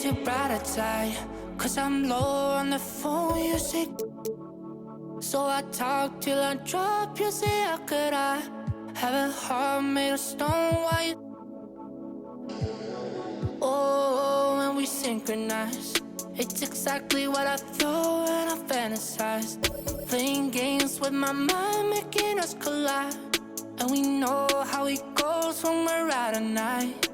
too bright outside, 'cause I'm low on the phone, you say. So I talk till I drop, you say, how could I have a heart made of stone? Why you? Oh, when we synchronize, it's exactly what I thought and I fantasized. Playing games with my mind, making us collide. And we know how it goes when we're out at night.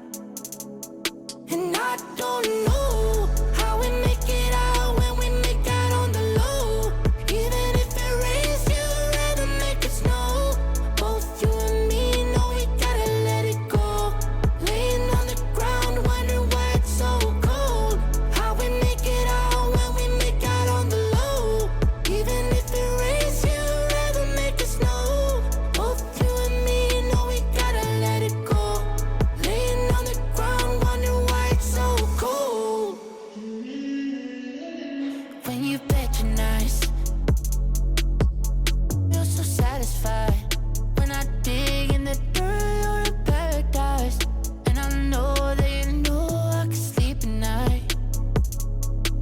And I don't know how we make it out when we make out on the low. Even if it rains, you'd rather make it snow. Both you and me know we gotta let it go. Laying on the ground, wondering why it's so cold. How we make it out when we make out on the low. Even if it rains, you'd rather make it snow. Both you and me know we gotta let it go. Laying on the ground, wondering why it's so cold. When you bet you're nice, feel so satisfied. When I dig in the dirt, you're in paradise. And I know that you know I can sleep at night.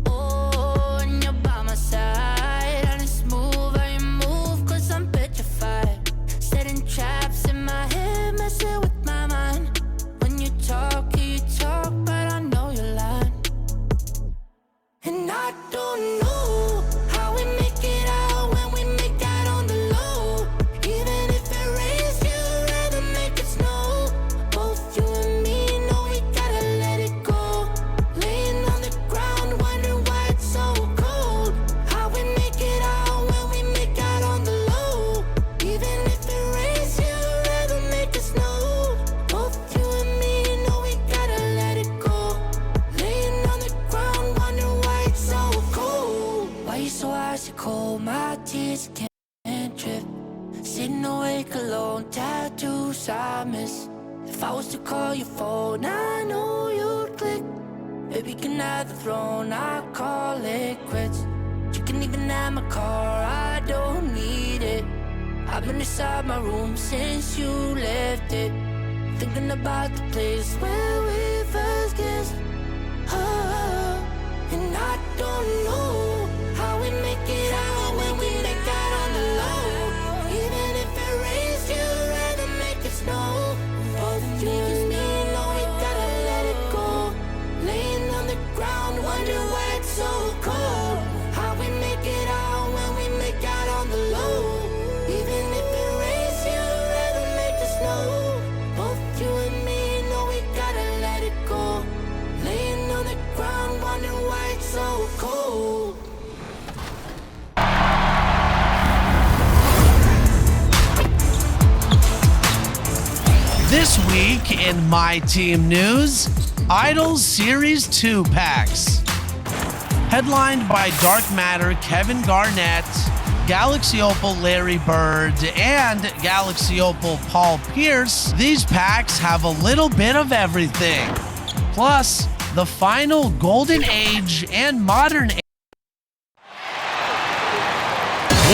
Oh, and you're by my side, and it's smooth how you move, 'cause I'm petrified. Setting traps in my head, messing with my mind. When you talk, but I know you're lying. And I don't know how we make it out when we make out on the low. Even if it rains, you'd rather make it snow. Both you and me know we gotta let it go. Laying on the ground, wondering why it's so cold. How we make it out when we make out on the low. Even if it rains, you'd rather make it snow. Both you and me know we gotta let it go. Laying on the ground, wondering why it's so cold. Why you so icy cold? My tears can't drip. Sitting awake alone, tattoos I miss. If I was to call your phone, I know you'd click. Baby, can have the throne, I call it quits. You can even have my car, I don't need it. I've been inside my room since you left it, thinking about the place where we first kissed. Oh, and I don't know how we make it out when we make out on the low. Even if it rains, you'd rather make it snow. Both you and me know we gotta let it go. Laying on the ground, wondering why it's so cold. How we make it out when we make out on the low. Even if it rains, you'd rather make it snow. Both you and me know we gotta let it go. Laying on the ground, wondering why it's so cold. This week in MyTeam news, Idols Series 2 packs. Headlined by Dark Matter, Kevin Garnett, Galaxy Opal Larry Bird, and Galaxy Opal Paul Pierce, these packs have a little bit of everything. Plus, the final Golden Age and Modern Age.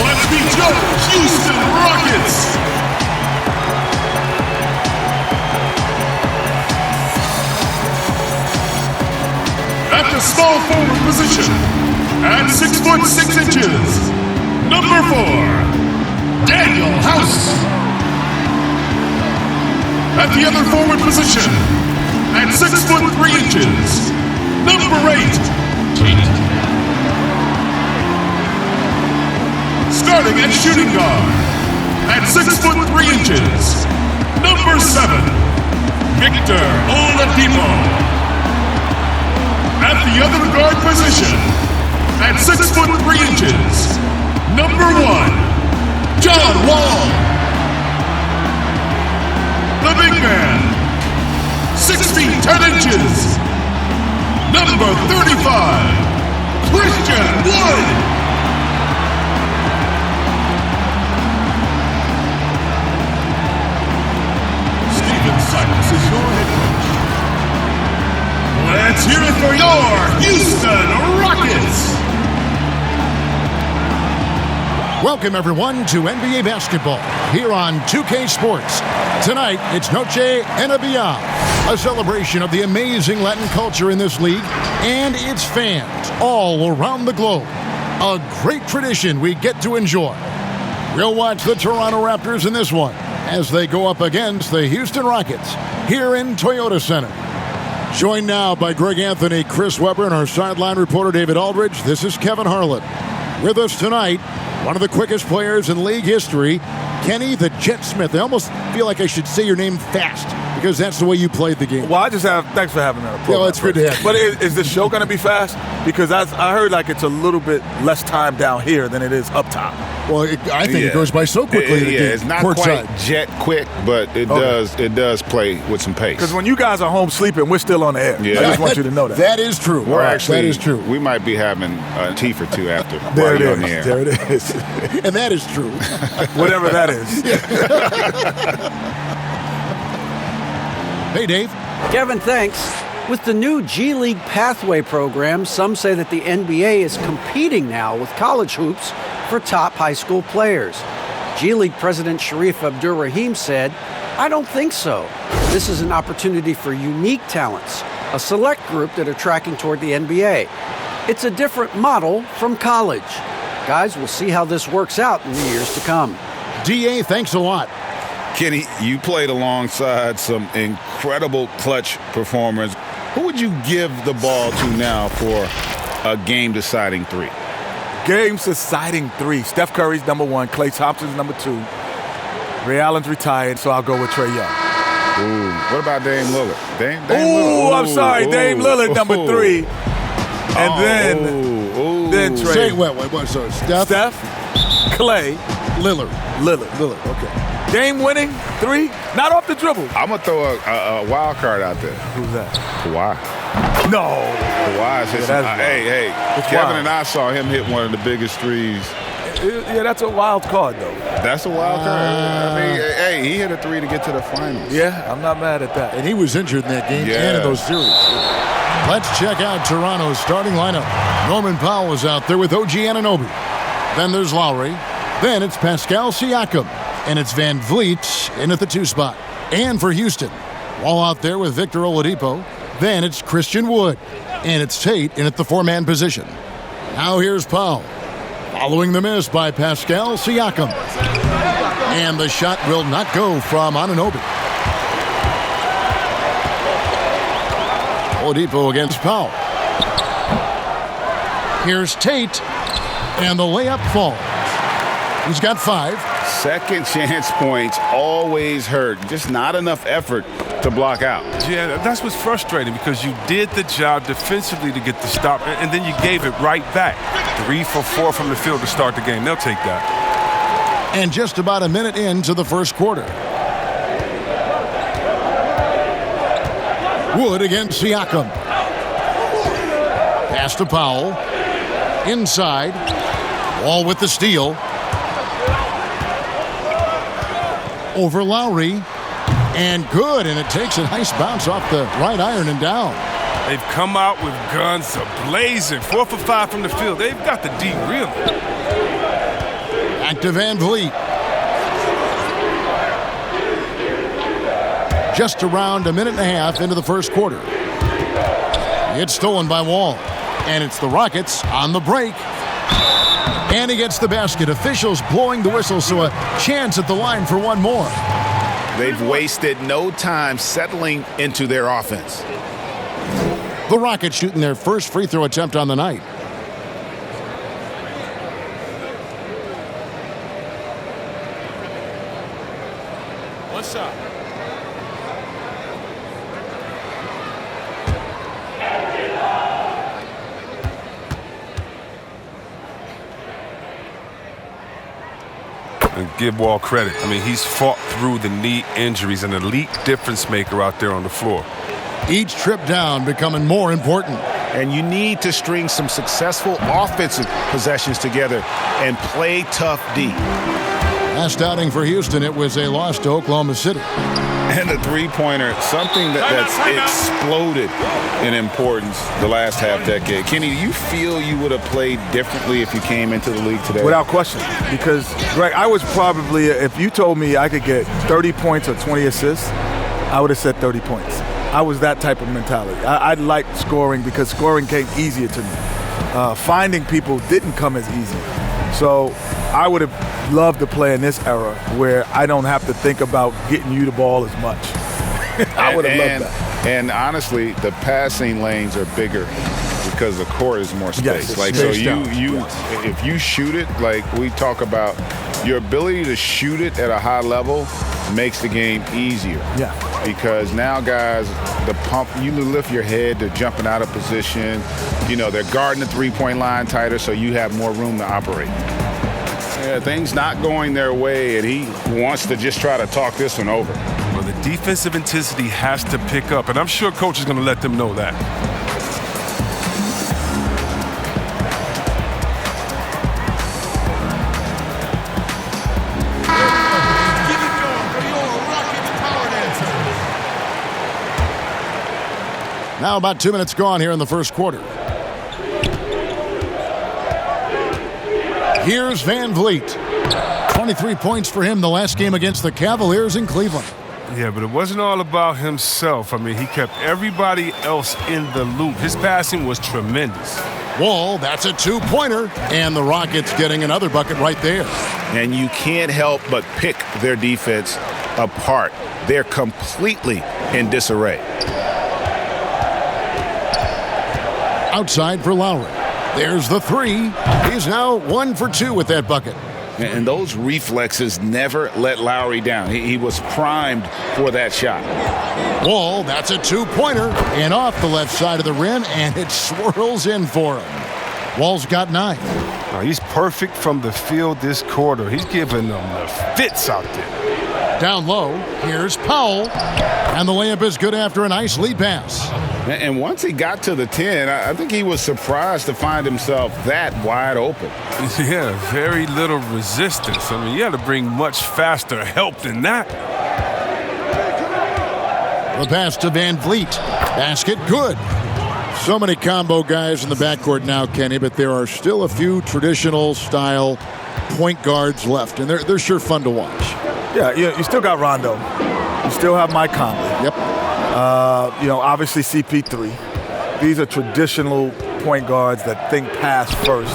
Let's meet your Houston Rockets! At the small forward position, at 6'6", number 4, Daniel House. At the other forward position, at 6'3", number 8, Kate. Starting at shooting guard, at 6'3", number 7, Victor Oladipo. At the other guard position, at 6'3", number 1, John Wall. The big man, 6 feet 10 inches, number 35, Christian Wood. Steven Silas is your head coach. Let's hear it for your Houston Rockets! Welcome, everyone, to NBA basketball here on 2K Sports. Tonight, it's Noche Enabia, a celebration of the amazing Latin culture in this league and its fans all around the globe. A great tradition we get to enjoy. We'll watch the Toronto Raptors in this one as they go up against the Houston Rockets here in Toyota Center. Joined now by Greg Anthony, Chris Webber, and our sideline reporter David Aldridge. This is Kevin Harlan. With us tonight, one of the quickest players in league history, Kenny the Jet Smith. I almost feel like I should say your name fast because that's the way you played the game. Well, thanks for having that. Yeah, well, it's good to have you. But is the show going to be fast? Because I heard like it's a little bit less time down here than it is up top. Well, I think it goes by so quickly. It's not quite jet quick, but it does play with some pace. Because when you guys are home sleeping, we're still on the air. Yeah. I just want you to know that. That is true. That is true. We might be having a teeth or two after. There it is. On the air. There it is. And that is true. Whatever that is. Hey, Dave. Kevin, thanks. With the new G League Pathway program, some say that the NBA is competing now with college hoops for top high school players. G League President Sharif Abdur-Rahim said, "I don't think so. This is an opportunity for unique talents, a select group that are tracking toward the NBA. It's a different model from college. Guys, we'll see how this works out in the years to come." DA, thanks a lot. Kenny, you played alongside some incredible clutch performers. Who would you give the ball to now for a game-deciding three? Game-deciding three. Steph Curry's number one. Klay Thompson's number two. Ray Allen's retired, so I'll go with Trae Young. Ooh, what about Dame Lillard? Dame Lillard. I'm sorry. Dame Lillard, number three. And then Trae. Say what? So Steph, Klay, Lillard. Lillard. Okay. Game winning three, not off the dribble. I'm going to throw a wild card out there. Who's that? Kawhi. No. Kawhi is hitting. Hey, Kevin wild. and I saw him hit one of the biggest threes. Yeah, that's a wild card, though. That's a wild card. I mean, he hit a three to get to the finals. Yeah, I'm not mad at that. And he was injured in that game and in those series. Let's check out Toronto's starting lineup. Norman Powell is out there with OG Anunoby. Then there's Lowry. Then it's Pascal Siakam. And it's Van Vliet in at the 2 spot. And for Houston, Wall out there with Victor Oladipo. Then it's Christian Wood. And it's Tate in at the 4-man position. Now here's Powell. Following the miss by Pascal Siakam. And the shot will not go from Anunoby. Oladipo against Powell. Here's Tate. And the layup falls. He's got 5. Second chance points always hurt. Just not enough effort to block out. Yeah, that's what's frustrating because you did the job defensively to get the stop, and then you gave it right back. 3 for 4 from the field to start the game. They'll take that. And just about a minute into the first quarter. Wood against Siakam. Pass to Powell. Inside. Wall with the steal. Over Lowry. And good. And it takes a nice bounce off the right iron and down. They've come out with guns ablazing. 4 for 5 from the field. They've got the D reeling. Back to Van Vliet. Just around a minute and a half into the first quarter. It's stolen by Wall. And it's the Rockets on the break. And he gets the basket. Officials blowing the whistle, so a chance at the line for one more. They've wasted no time settling into their offense. The Rockets shooting their first free throw attempt on the night. What's up? And give Wall credit. I mean, he's fought through the knee injuries, an elite difference maker out there on the floor. Each trip down becoming more important. And you need to string some successful offensive possessions together and play tough D. Last outing for Houston, it was a loss to Oklahoma City. And the three-pointer, something that's exploded in importance the last half-decade. Kenny, do you feel you would have played differently if you came into the league today? Without question. Because, Greg, I was probably, if you told me I could get 30 points or 20 assists, I would have said 30 points. I was that type of mentality. I liked scoring because scoring came easier to me. Finding people didn't come as easy. So I would have loved to play in this era where I don't have to think about getting you the ball as much. I would have loved that. And honestly, the passing lanes are bigger because the court is more space. Yes, like so, if you shoot it, like we talk about, your ability to shoot it at a high level makes the game easier. Yeah. Because now guys, the pump, you lift your head, they're jumping out of position. You know, they're guarding the three-point line tighter, so you have more room to operate. Yeah, things not going their way, and he wants to just try to talk this one over. Well, the defensive intensity has to pick up, and I'm sure coach is going to let them know that. Now about 2 minutes gone here in the first quarter. Here's Van Vliet. 23 points for him the last game against the Cavaliers in Cleveland. Yeah, but it wasn't all about himself. I mean, he kept everybody else in the loop. His passing was tremendous. Wall, that's a two-pointer, and the Rockets getting another bucket right there. And you can't help but pick their defense apart. They're completely in disarray. Outside for Lowry. There's the three. He's now 1 for 2 with that bucket. And those reflexes never let Lowry down. He was primed for that shot. Wall, that's a two-pointer, and off the left side of the rim, and it swirls in for him. Wall's got 9. He's perfect from the field this quarter. He's giving them the fits out there. Down low, here's Powell, and the layup is good after a nice lead pass. And once he got to the 10, I think he was surprised to find himself that wide open. Yeah, very little resistance. I mean, you had to bring much faster help than that. The pass to Van Vliet. Basket good. So many combo guys in the backcourt now, Kenny, but there are still a few traditional style point guards left, and they're sure fun to watch. Yeah, you still got Rondo. You still have Mike Conley. Yep. Obviously CP3. These are traditional point guards that think pass first.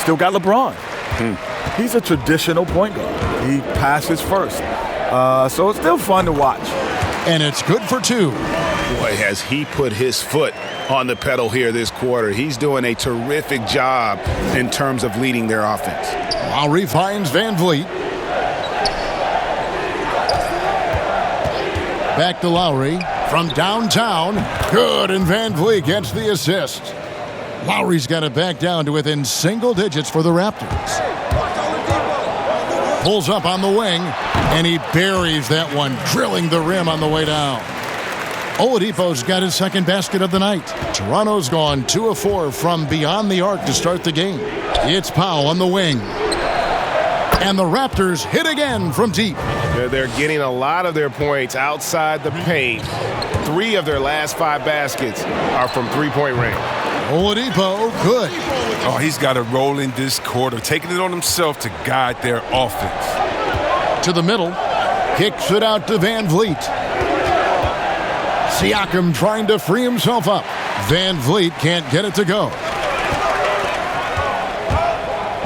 Still got LeBron. He's a traditional point guard. He passes first. So it's still fun to watch. And it's good for 2. Boy, has he put his foot on the pedal here this quarter. He's doing a terrific job in terms of leading their offense. Lowry finds Van Vliet. Back to Lowry from downtown. Good, and Van Vliet gets the assist. Lowry's got it back down to within single digits for the Raptors. Pulls up on the wing, and he buries that one, drilling the rim on the way down. Oladipo's got his second basket of the night. Toronto's gone 2 of 4 from beyond the arc to start the game. It's Powell on the wing. And the Raptors hit again from deep. They're getting a lot of their points outside the paint. 3 of their last 5 baskets are from three-point range. Oladipo, good. Oh, he's got a role in this quarter, taking it on himself to guide their offense. To the middle, kicks it out to Van Vliet. Siakam trying to free himself up. Van Vliet can't get it to go.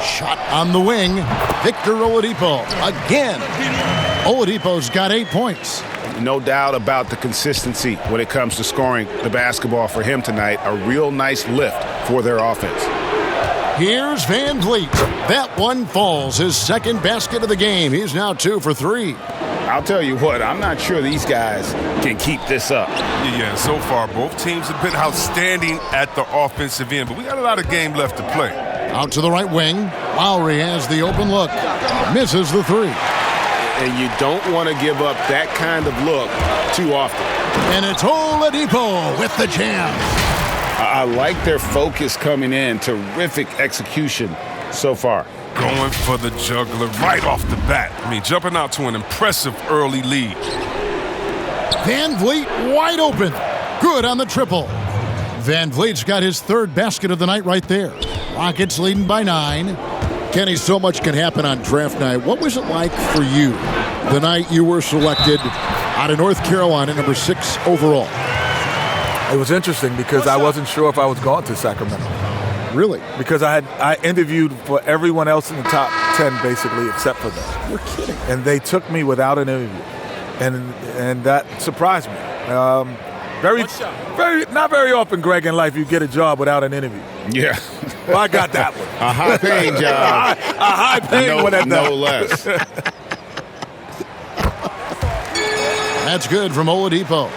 Shot on the wing. Victor Oladipo again. Oladipo's got 8 points. No doubt about the consistency when it comes to scoring the basketball for him tonight. A real nice lift for their offense. Here's Van Vliet. That one falls. His second basket of the game. He's now 2 for 3. I'll tell you what, I'm not sure these guys can keep this up. Yeah, so far both teams have been outstanding at the offensive end, but we got a lot of game left to play. Out to the right wing. Lowry has the open look. Misses the 3. And you don't want to give up that kind of look too often. And it's Oladipo with the jam. I like their focus coming in. Terrific execution so far. Going for the juggler right off the bat. I mean, jumping out to an impressive early lead. Van Vliet wide open. Good on the triple. Van Vliet's got his 3rd basket of the night right there. Rockets leading by 9. Kenny, so much can happen on draft night. What was it like for you the night you were selected out of North Carolina, number 6 overall. It was interesting because I wasn't sure if I was going to Sacramento. Really? Because I interviewed for everyone else in the top 10 basically except for them. You're kidding. And they took me without an interview. And that surprised me. Not very often, Greg, in life you get a job without an interview. Yeah. Well, I got that one. A high-paying job. A high-paying one at that. No less. That's good from Oladipo.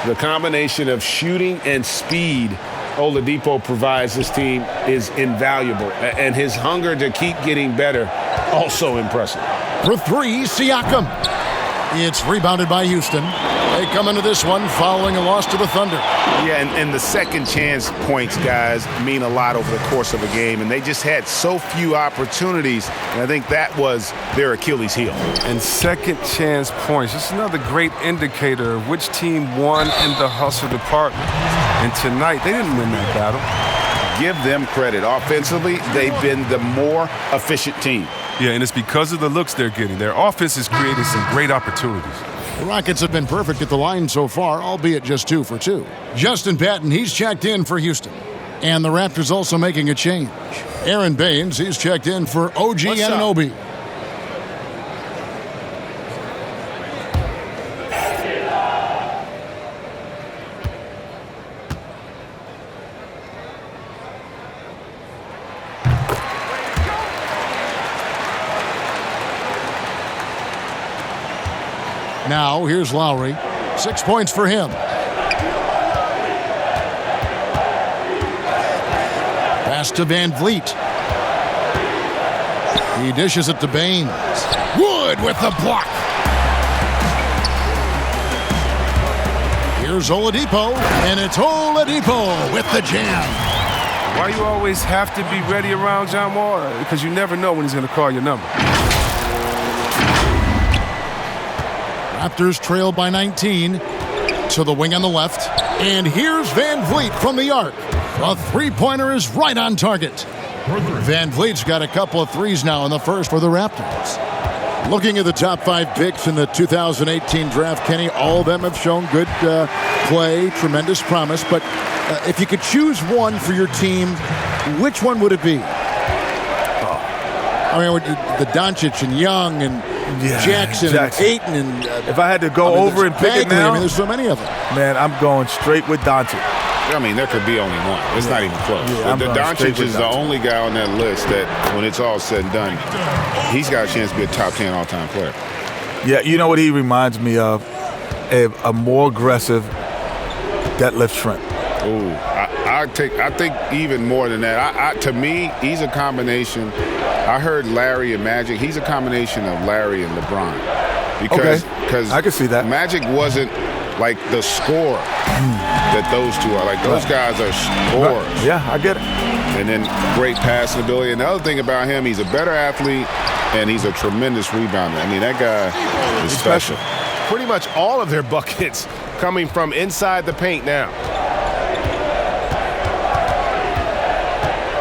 The combination of shooting and speed Oladipo provides this team is invaluable. And his hunger to keep getting better, also impressive. For 3, Siakam. It's rebounded by Houston. They come into this one following a loss to the Thunder. Yeah, and the second chance points, guys, mean a lot over the course of a game. And they just had so few opportunities. And I think that was their Achilles heel. And second chance points. This is another great indicator of which team won in the hustle department. And tonight, they didn't win that battle. Give them credit. Offensively, they've been the more efficient team. Yeah, and it's because of the looks they're getting. Their offense has created some great opportunities. The Rockets have been perfect at the line so far, albeit just 2 for 2. Justin Patton, he's checked in for Houston. And the Raptors also making a change. Aaron Baines, he's checked in for OG Anunoby. Now, here's Lowry. 6 points for him. Pass to Van Vliet. He dishes it to Baines. Wood with the block. Here's Oladipo, and it's Oladipo with the jam. Why you always have to be ready around John Wall? Because you never know when he's going to call your number. Raptors trail by 19 to the wing on the left. And here's Van Vliet from the arc. A three-pointer is right on target. Van Vliet's got a couple of threes now in the first for the Raptors. Looking at the top 5 picks in the 2018 draft, Kenny, all of them have shown good play, tremendous promise. But if you could choose one for your team, which one would it be? I mean, the Doncic and Young and Jackson and Ayton. And, if I had to go over and pick it now, there's so many of them. Man, I'm going straight with Doncic. I mean, there could be only one. It's not even close. Yeah, Doncic is the only guy on that list that, when it's all said and done, he's got a chance to be a top 10 all-time player. Yeah, you know what he reminds me of? A more aggressive deadlift shrimp. Ooh, I think even more than that. To me, he's a combination. I heard Larry and Magic. He's a combination of Larry and LeBron. Because I can see that. Magic wasn't like the scorer that those two are. Like, those guys are scorers. Yeah, I get it. And then great passing ability. And the other thing about him, he's a better athlete, and he's a tremendous rebounder. I mean, that guy is special. Pretty much all of their buckets coming from inside the paint now.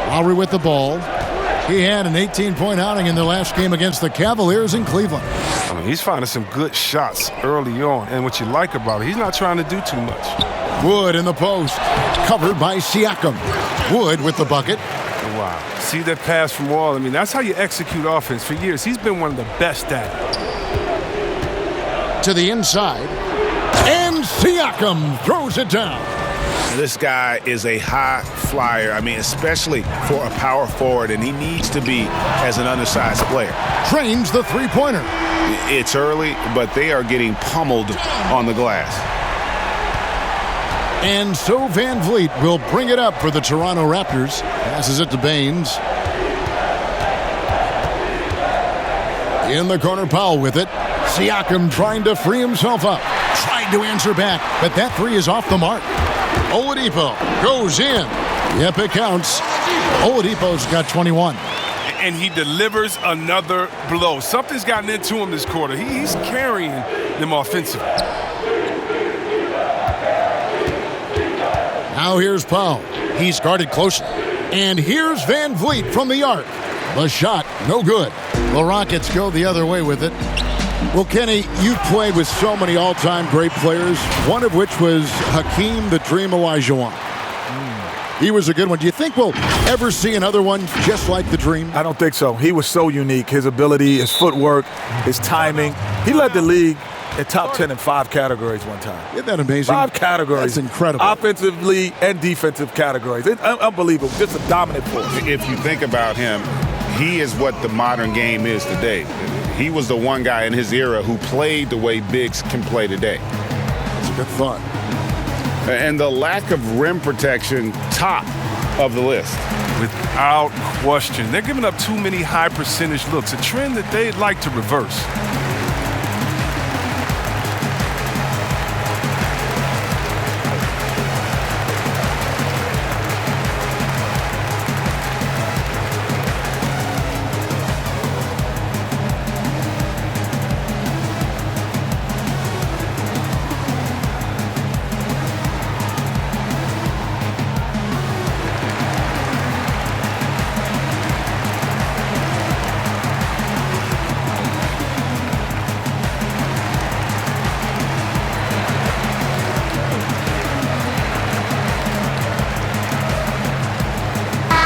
Lowry with the ball. He had an 18-point outing in the last game against the Cavaliers in Cleveland. I mean, he's finding some good shots early on. And what you like about it, he's not trying to do too much. Wood in the post. Covered by Siakam. Wood with the bucket. Wow. See that pass from Wall? I mean, that's how you execute offense. For years, he's been one of the best at it. To the inside. And Siakam throws it down. This guy is a high flyer. I mean, especially for a power forward, and he needs to be as an undersized player. Trains the three-pointer. It's early, but they are getting pummeled on the glass. And so Van Vliet will bring it up for the Toronto Raptors. Passes it to Baines. In the corner, Powell with it. Siakam trying to free himself up. Tried to answer back, but that three is off the mark. Oladipo goes in. Yep, it counts. Oladipo's got 21. And he delivers another blow. Something's gotten into him this quarter. He's carrying them offensively. Now here's Powell. He's guarded closely. And here's Van Vliet from the arc. The shot, no good. The Rockets go the other way with it. Well, Kenny, you've played with so many all-time great players, one of which was Hakeem the Dream Olajuwon. He was a good one. Do you think we'll ever see another one just like the Dream? I don't think so. He was so unique. His ability, his footwork, his timing. He led the league in top 10 in 5 categories one time. Isn't that amazing? 5 categories. That's incredible. Offensively and defensive categories. It's unbelievable. Just a dominant force. If you think about him, he is what the modern game is today. He was the one guy in his era who played the way bigs can play today. That's a good thought. And the lack of rim protection, top of the list. Without question. They're giving up too many high percentage looks, a trend that they'd like to reverse.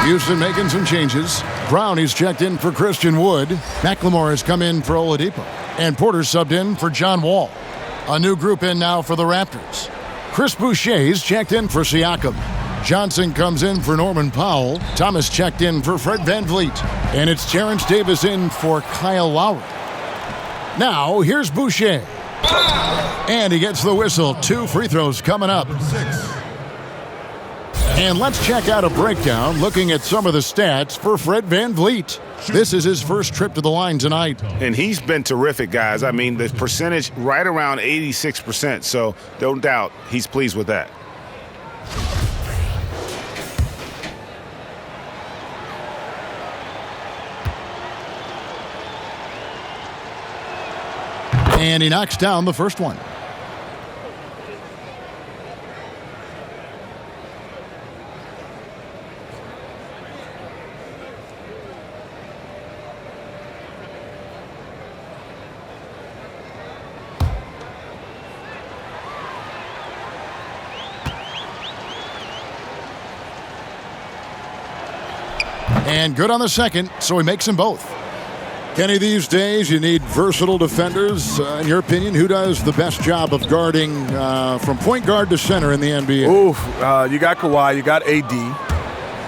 Houston making some changes. Brownie's checked in for Christian Wood. McLemore has come in for Oladipo. And Porter subbed in for John Wall. A new group in now for the Raptors. Chris Boucher's checked in for Siakam. Johnson comes in for Norman Powell. Thomas checked in for Fred VanVleet. And it's Terrence Davis in for Kyle Lowry. Now, here's Boucher. And he gets the whistle. 2 free throws coming up. And let's check out a breakdown looking at some of the stats for Fred VanVleet. This is his first trip to the line tonight. And he's been terrific, guys. I mean, the percentage right around 86%, so don't doubt he's pleased with that. And he knocks down the first one. And good on the second, so he makes them both. Kenny, these days you need versatile defenders. In your opinion, who does the best job of guarding from point guard to center in the NBA? Oof, you got Kawhi, you got AD.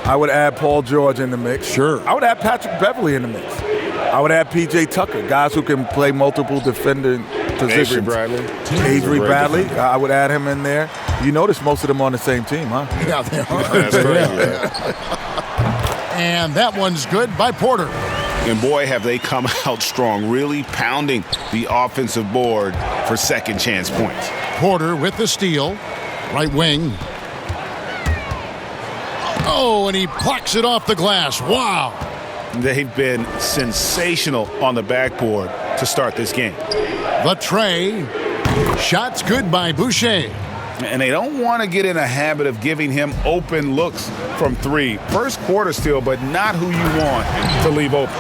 I would add Paul George in the mix. Sure. I would add Patrick Beverley in the mix. I would add P.J. Tucker, guys who can play multiple defending positions. Avery Bradley, I would add him in there. You notice most of them on the same team, huh? Yeah, they are. That's crazy. And that one's good by Porter. And boy, have they come out strong, really pounding the offensive board for second chance points. Porter with the steal, right wing. Oh, and he plucks it off the glass. Wow. They've been sensational on the backboard to start this game. The tray. Shots good by Boucher. And they don't want to get in a habit of giving him open looks from 3. First quarter still, but not who you want to leave open.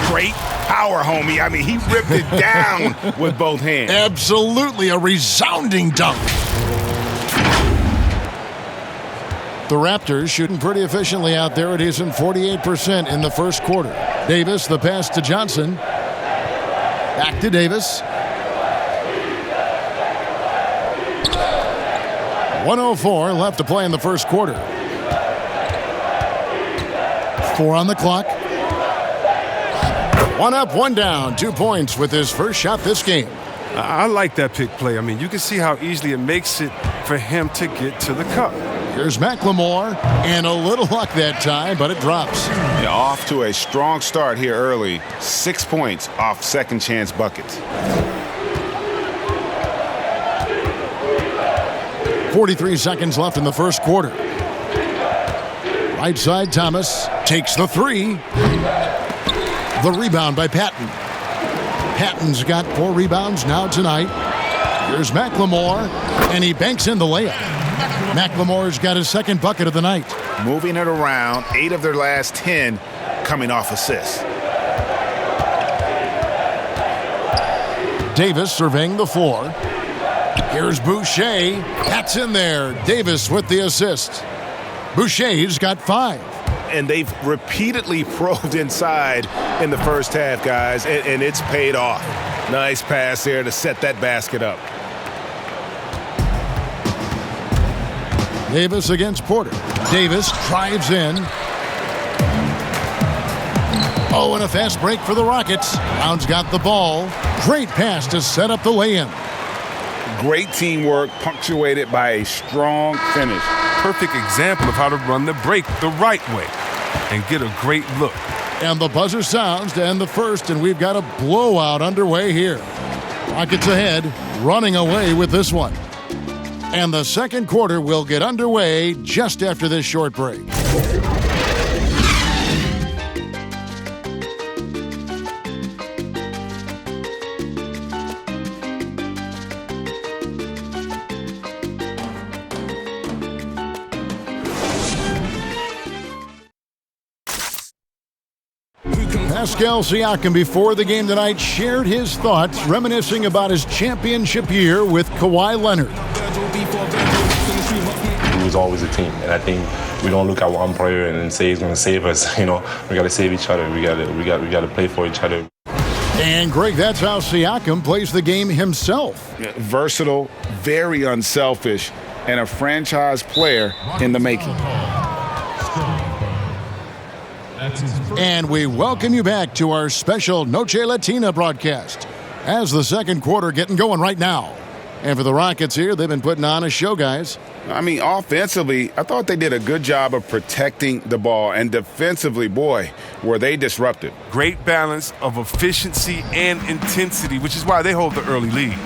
Straight power, homie. I mean, he ripped it down with both hands. Absolutely a resounding dunk. The Raptors shooting pretty efficiently out there. It is in 48% in the first quarter. Davis, the pass to Johnson. Back to Davis. 1:04 left to play in the first quarter. 4 on the clock. 1 up, 1 down. 2 points with his first shot this game. I like that pick play. I mean, you can see how easily it makes it for him to get to the cup. Here's McLemore, and a little luck that time, but it drops. Yeah, off to a strong start here early. 6 points off second chance buckets. 43 seconds left in the first quarter. Right side, Thomas takes the 3. The rebound by Patton. Patton's got 4 rebounds now tonight. Here's McLemore, and he banks in the layup. McLemore's got his second bucket of the night. Moving it around, 8 of their last 10 coming off assists. Davis surveying the floor. Here's Boucher. That's in there. Davis with the assist. Boucher's got 5. And they've repeatedly probed inside in the first half, guys, and it's paid off. Nice pass there to set that basket up. Davis against Porter. Davis drives in. Oh, and a fast break for the Rockets. Brown's got the ball. Great pass to set up the lay-in. Great teamwork punctuated by a strong finish. Perfect example of how to run the break the right way and get a great look. And the buzzer sounds to end the first, and we've got a blowout underway here. Rockets ahead, running away with this one. And the second quarter will get underway just after this short break. Pascal Siakam, before the game tonight, shared his thoughts, reminiscing about his championship year with Kawhi Leonard. It was always a team, and I think we don't look at one player and say he's going to save us. You know, we got to save each other. We got to play for each other. And Greg, that's how Siakam plays the game himself. Versatile, very unselfish, and a franchise player in the making. And we welcome you back to our special Noche Latina broadcast as the second quarter getting going right now. And for the Rockets here, they've been putting on a show, guys. I mean, offensively, I thought they did a good job of protecting the ball. And defensively, boy, were they disruptive. Great balance of efficiency and intensity, which is why they hold the early lead.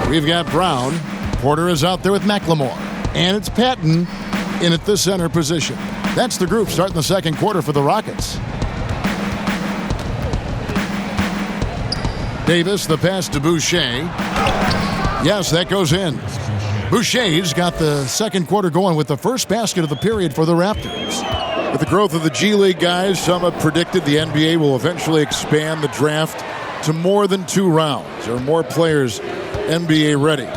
We've got Brown. Porter is out there with McLemore. And it's Patton in at the center position. That's the group starting the second quarter for the Rockets. Davis, the pass to Boucher. Yes, that goes in. Boucher's got the second quarter going with the first basket of the period for the Raptors. With the growth of the G League, guys, some have predicted the NBA will eventually expand the draft to more than 2 rounds or more players NBA ready.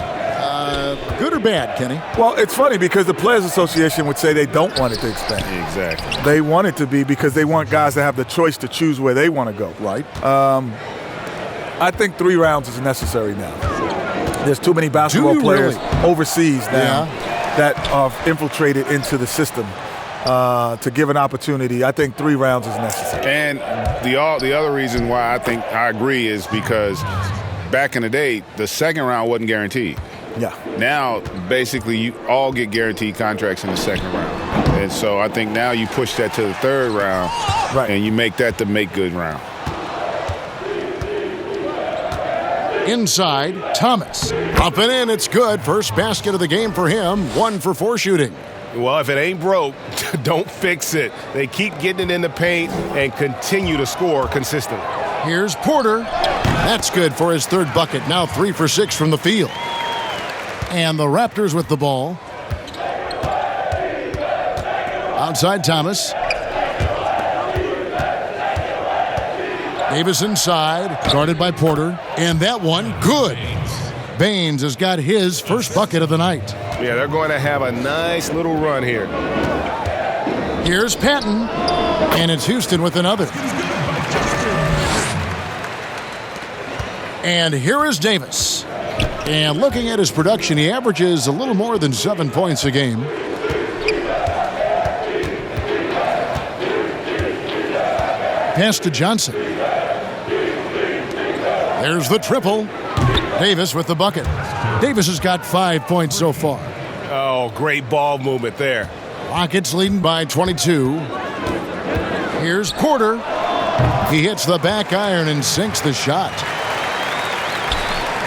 Good or bad, Kenny? Well, it's funny because the Players Association would say they don't want it to expand. Exactly. They want it to be because they want guys to have the choice to choose where they want to go. Right. I think 3 rounds is necessary now. There's too many basketball players overseas now that are infiltrated into the system to give an opportunity. I think 3 rounds is necessary. And the other reason why I agree is because back in the day, the second round wasn't guaranteed. Yeah. Now, basically, you all get guaranteed contracts in the second round. And so I think now you push that to the third round, right, and you make that the make-good round. Inside, Thomas. Up and in, it's good. First basket of the game for him. 1 for 4 shooting. Well, if it ain't broke, don't fix it. They keep getting it in the paint and continue to score consistently. Here's Porter. That's good for his 3rd bucket. Now 3 for 6 from the field. And the Raptors with the ball. Outside Thomas. Davis inside, guarded by Porter. And that one, good. Baines has got his first bucket of the night. Yeah, they're going to have a nice little run here. Here's Patton. And it's Houston with another. And here is Davis. And looking at his production, he averages a little more than 7 points a game. Pass to Johnson. There's the triple. Davis with the bucket. Davis has got 5 points so far. Oh, great ball movement there. Rockets leading by 22. Here's Porter. He hits the back iron and sinks the shot.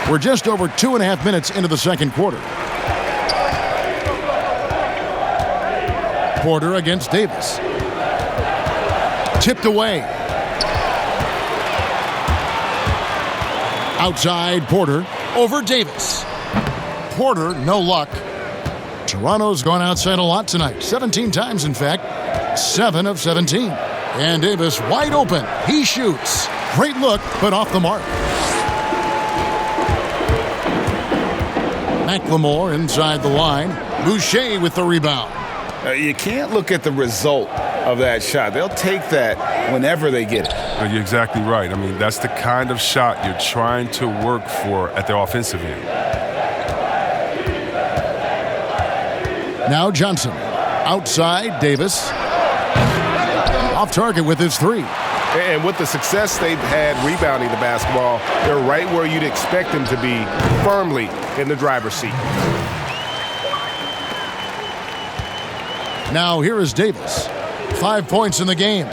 We're just over 2.5 minutes into the second quarter. Porter against Davis. Tipped away. Outside Porter over Davis. Porter, no luck. Toronto's gone outside a lot tonight. 17 times, in fact. 7 of 17. And Davis wide open. He shoots. Great look, but off the mark. McLemore inside the line. Boucher with the rebound. You can't look at the result of that shot. They'll take that whenever they get it. You're exactly right. I mean, that's the kind of shot you're trying to work for at the offensive end. Now Johnson. Outside, Davis. Off target with his three. And with the success they've had rebounding the basketball, they're right where you'd expect them to be, firmly in the driver's seat. Now here is Davis. 5 points in the game.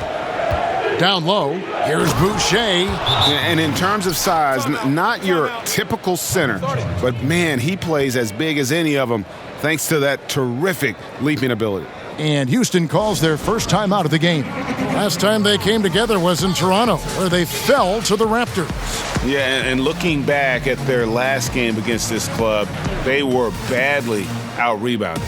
Down low, here's Boucher. And in terms of size, not your typical center, but man, he plays as big as any of them thanks to that terrific leaping ability. And Houston calls their first time out of the game. Last time they came together was in Toronto, where they fell to the Raptors. Yeah, and looking back at their last game against this club, they were badly out-rebounded.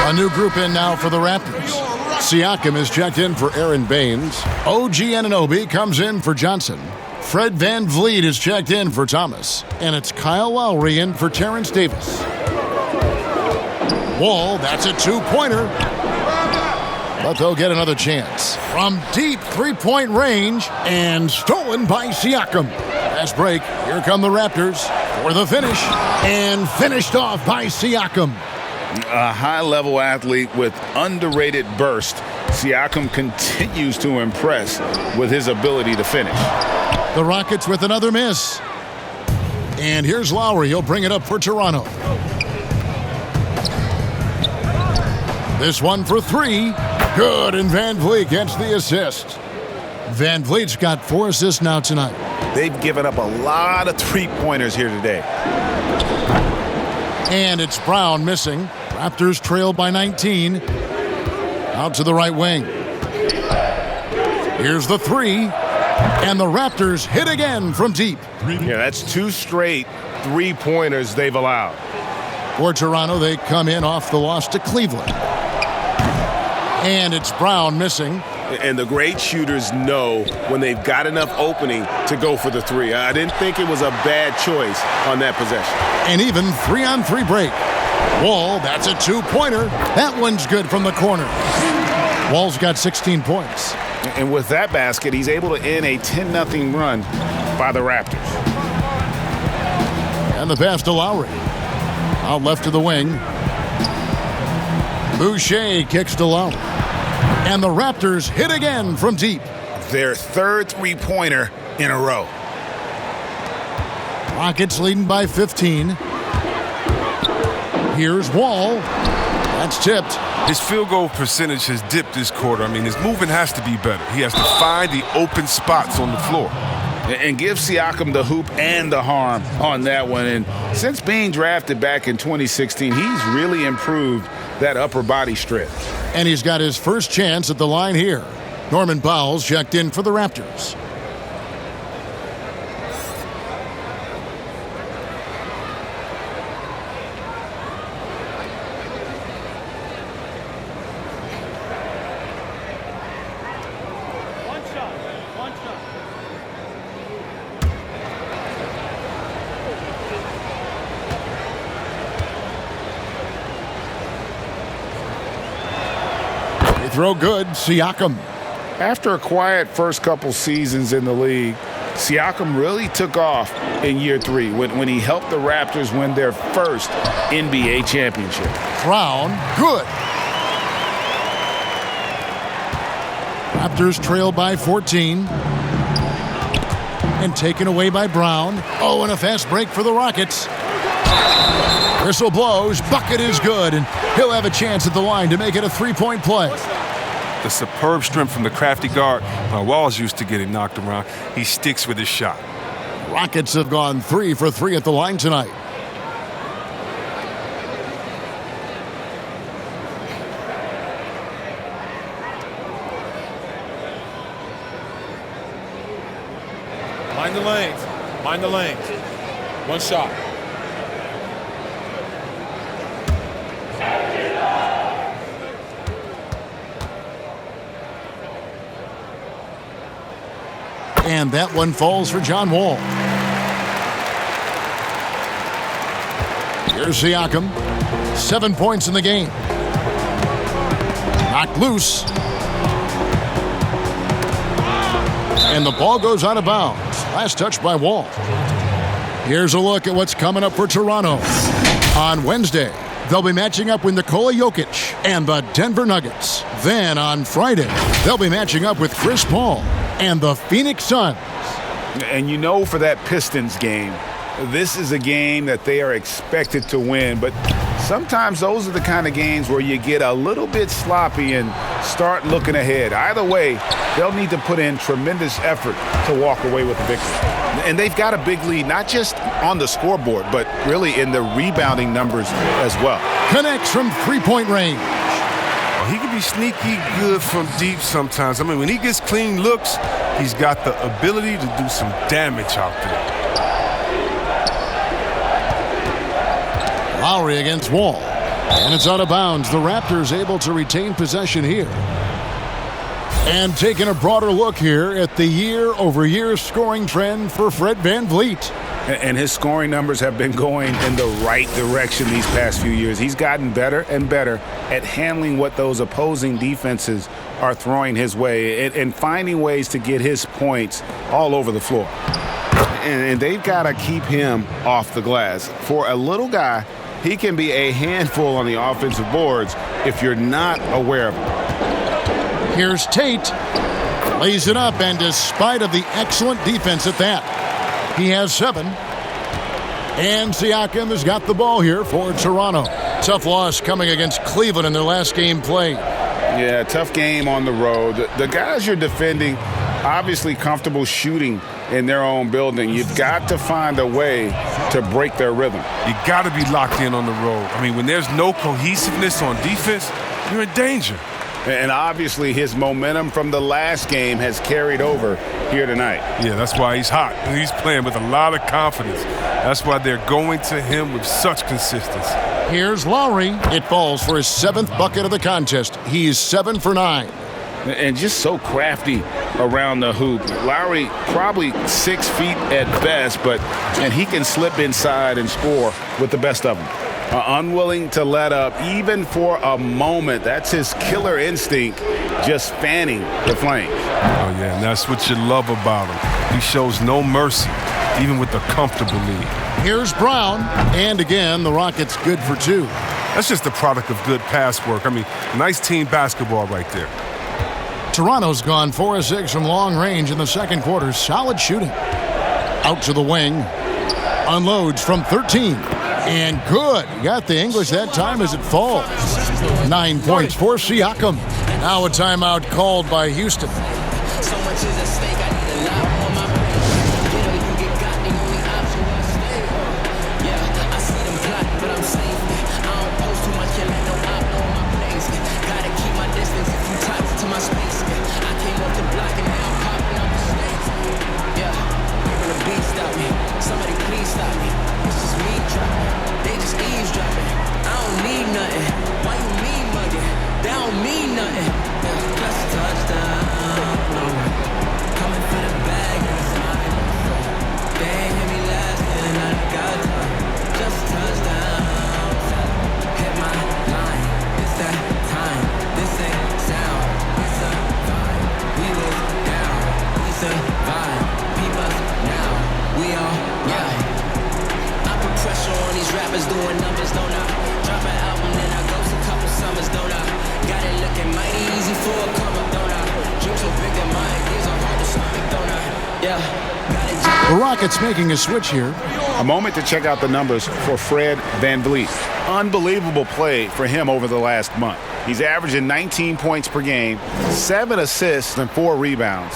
A new group in now for the Raptors. Siakam is checked in for Aaron Baines. OG Anunoby comes in for Johnson. Fred VanVleet is checked in for Thomas. And it's Kyle Lowry in for Terrence Davis. Wall, that's a two-pointer. But they'll get another chance. From deep three-point range and stolen by Siakam. Fast break. Here come the Raptors for the finish. And finished off by Siakam. A high-level athlete with underrated burst, Siakam continues to impress with his ability to finish. The Rockets with another miss. And here's Lowry. He'll bring it up for Toronto. This one for three. Good, and VanVleet gets the assist. VanVleet's got 4 assists now tonight. They've given up a lot of three-pointers here today. And it's Brown missing. Raptors trail by 19. Out to the right wing. Here's the three. And the Raptors hit again from deep. Yeah, that's 2 straight three-pointers they've allowed. For Toronto, they come in off the loss to Cleveland. And it's Brown missing. And the great shooters know when they've got enough opening to go for the three. I didn't think it was a bad choice on that possession. And even 3-on-3 break. Wall, that's a two-pointer. That one's good from the corner. Wall's got 16 points. And with that basket, he's able to end a 10-0 run by the Raptors. And the pass to Lowry. Out left to the wing. Boucher kicks to Lowry. And the Raptors hit again from deep. Their third three-pointer in a row. Rockets leading by 15. Here's Wall. That's tipped. His field goal percentage has dipped this quarter. I mean, his movement has to be better. He has to find the open spots on the floor. And give Siakam the hoop and the harm on that one. And since being drafted back in 2016, he's really improved that upper body strength. And he's got his first chance at the line here. Norman Powell's checked in for the Raptors. Throw good, Siakam. After a quiet first couple seasons in the league, Siakam really took off in year 3 when he helped the Raptors win their first NBA championship. Brown, good. Raptors trail by 14. And taken away by Brown. Oh, and a fast break for the Rockets. Whistle blows. Bucket is good, and he'll have a chance at the line to make it a three-point play. The superb strength from the crafty guard. Wall's used to getting knocked around. He sticks with his shot. Rockets have gone 3 for 3 at the line tonight. Mind the lanes. Mind the lanes. One shot. And that one falls for John Wall. Here's Siakam. 7 points in the game. Knocked loose. And the ball goes out of bounds. Last touch by Wall. Here's a look at what's coming up for Toronto. On Wednesday, they'll be matching up with Nikola Jokic and the Denver Nuggets. Then on Friday, they'll be matching up with Chris Paul and the Phoenix Suns. And you know, for that Pistons game, this is a game that they are expected to win, but sometimes those are the kind of games where you get a little bit sloppy and start looking ahead. Either way, they'll need to put in tremendous effort to walk away with the victory. And they've got a big lead, not just on the scoreboard, but really in the rebounding numbers as well. Connects from three-point range. He can be sneaky good from deep sometimes. I mean, when he gets clean looks, he's got the ability to do some damage out there. Lowry against Wall. And it's out of bounds. The Raptors able to retain possession here. And taking a broader look here at the year-over-year scoring trend for Fred VanVleet. And his scoring numbers have been going in the right direction these past few years. He's gotten better and better at handling what those opposing defenses are throwing his way and finding ways to get his points all over the floor. And they've got to keep him off the glass. For a little guy, he can be a handful on the offensive boards if you're not aware of him. Here's Tate. Lays it up, and despite of the excellent defense at that, he has 7. And Siakam has got the ball here for Toronto. Tough loss coming against Cleveland in their last game played. Yeah, tough game on the road. The guys you're defending, obviously comfortable shooting in their own building. You've got to find a way to break their rhythm. You got to be locked in on the road. I mean, when there's no cohesiveness on defense, you're in danger. And obviously his momentum from the last game has carried over here tonight. Yeah, that's why he's hot. He's playing with a lot of confidence. That's why they're going to him with such consistency. Here's Lowry. It falls for his 7th bucket of the contest. He's 7 for 9. And just so crafty around the hoop. Lowry probably 6 feet at best, and he can slip inside and score with the best of them. Unwilling to let up even for a moment. That's his killer instinct, just fanning the flames. Oh, yeah, and that's what you love about him. He shows no mercy, even with a comfortable lead. Here's Brown, and again, the Rockets good for 2. That's just the product of good pass work. I mean, nice team basketball right there. Toronto's gone 4 of 6 from long range in the second quarter. Solid shooting. Out to the wing. Unloads from 13. And good. Got the English that time as it falls. 9 points for Siakam. Now a timeout called by Houston. So much is at stake, I need a lot on my brain. You get got, the only option was stay. Yeah, I see them plot, but I'm safe. I don't post too much, can't let no op know my place. Gotta keep my distance if you talk to my space. I came off the block and now I'm popping up mistakes. Yeah, when the beat stop me, somebody please stop me. It's just me dropping, they just eavesdropping. I don't need nothing, why you mean mugging? They don't mean nothing. Yeah, plus a touchdown. Rappers doing numbers, don't I? Drop an album, then I ghost a couple summers, don't I? Got it looking mighty easy for a come up, don't I? Dreams so big that my ideas are hard to stomach, don't I? Yeah, got it. The Rockets making a switch here. A moment to check out the numbers for Fred VanVleet. Unbelievable play for him over the last month. He's averaging 19 points per game, 7 assists, and 4 rebounds.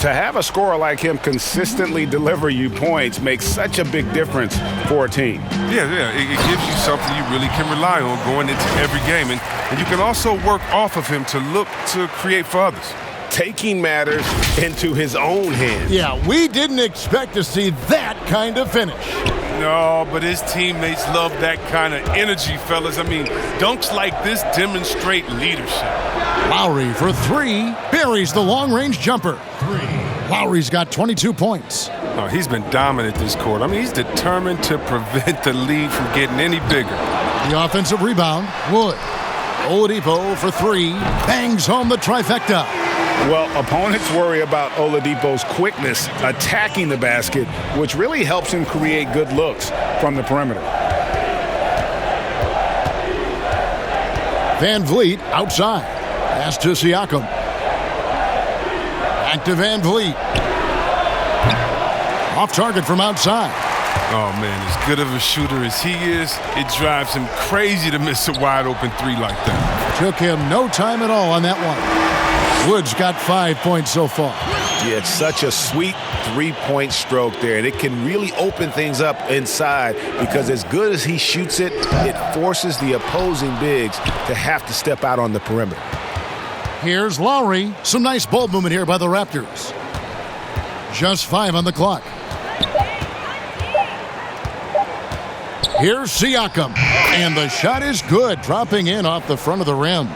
To have a scorer like him consistently deliver you points makes such a big difference for a team. Yeah, it gives you something you really can rely on going into every game. And you can also work off of him to look to create for others. Taking matters into his own hands. Yeah, we didn't expect to see that kind of finish. No, but his teammates love that kind of energy, fellas. I mean, dunks like this demonstrate leadership. Lowry for 3, buries the long-range jumper. Lowry's got 22 points. Oh, he's been dominant this quarter. I mean, he's determined to prevent the lead from getting any bigger. The offensive rebound, Wood. Oladipo for 3, bangs home the trifecta. Well, opponents worry about Oladipo's quickness attacking the basket, which really helps him create good looks from the perimeter. VanVleet outside. Pass to Siakam. Back to VanVleet. Off target from outside. Oh, man, as good of a shooter as he is, it drives him crazy to miss a wide-open 3 like that. Took him no time at all on that one. Wood's got 5 points so far. Yeah, it's such a sweet three-point stroke there, and it can really open things up inside because as good as he shoots it, it forces the opposing bigs to have to step out on the perimeter. Here's Lowry. Some nice ball movement here by the Raptors. Just 5 on the clock. Here's Siakam. And the shot is good, dropping in off the front of the rim.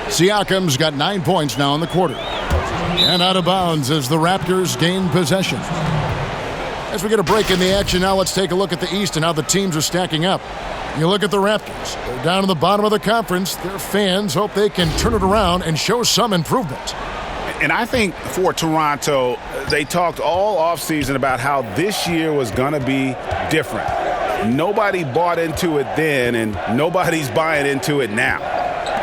Siakam's got 9 points now in the quarter. And out of bounds as the Raptors gain possession. As we get a break in the action now, let's take a look at the East and how the teams are stacking up. You look at the Raptors. They're down in the bottom of the conference. Their fans hope they can turn it around and show some improvement. And I think for Toronto, they talked all offseason about how this year was going to be different. Nobody bought into it then, and nobody's buying into it now.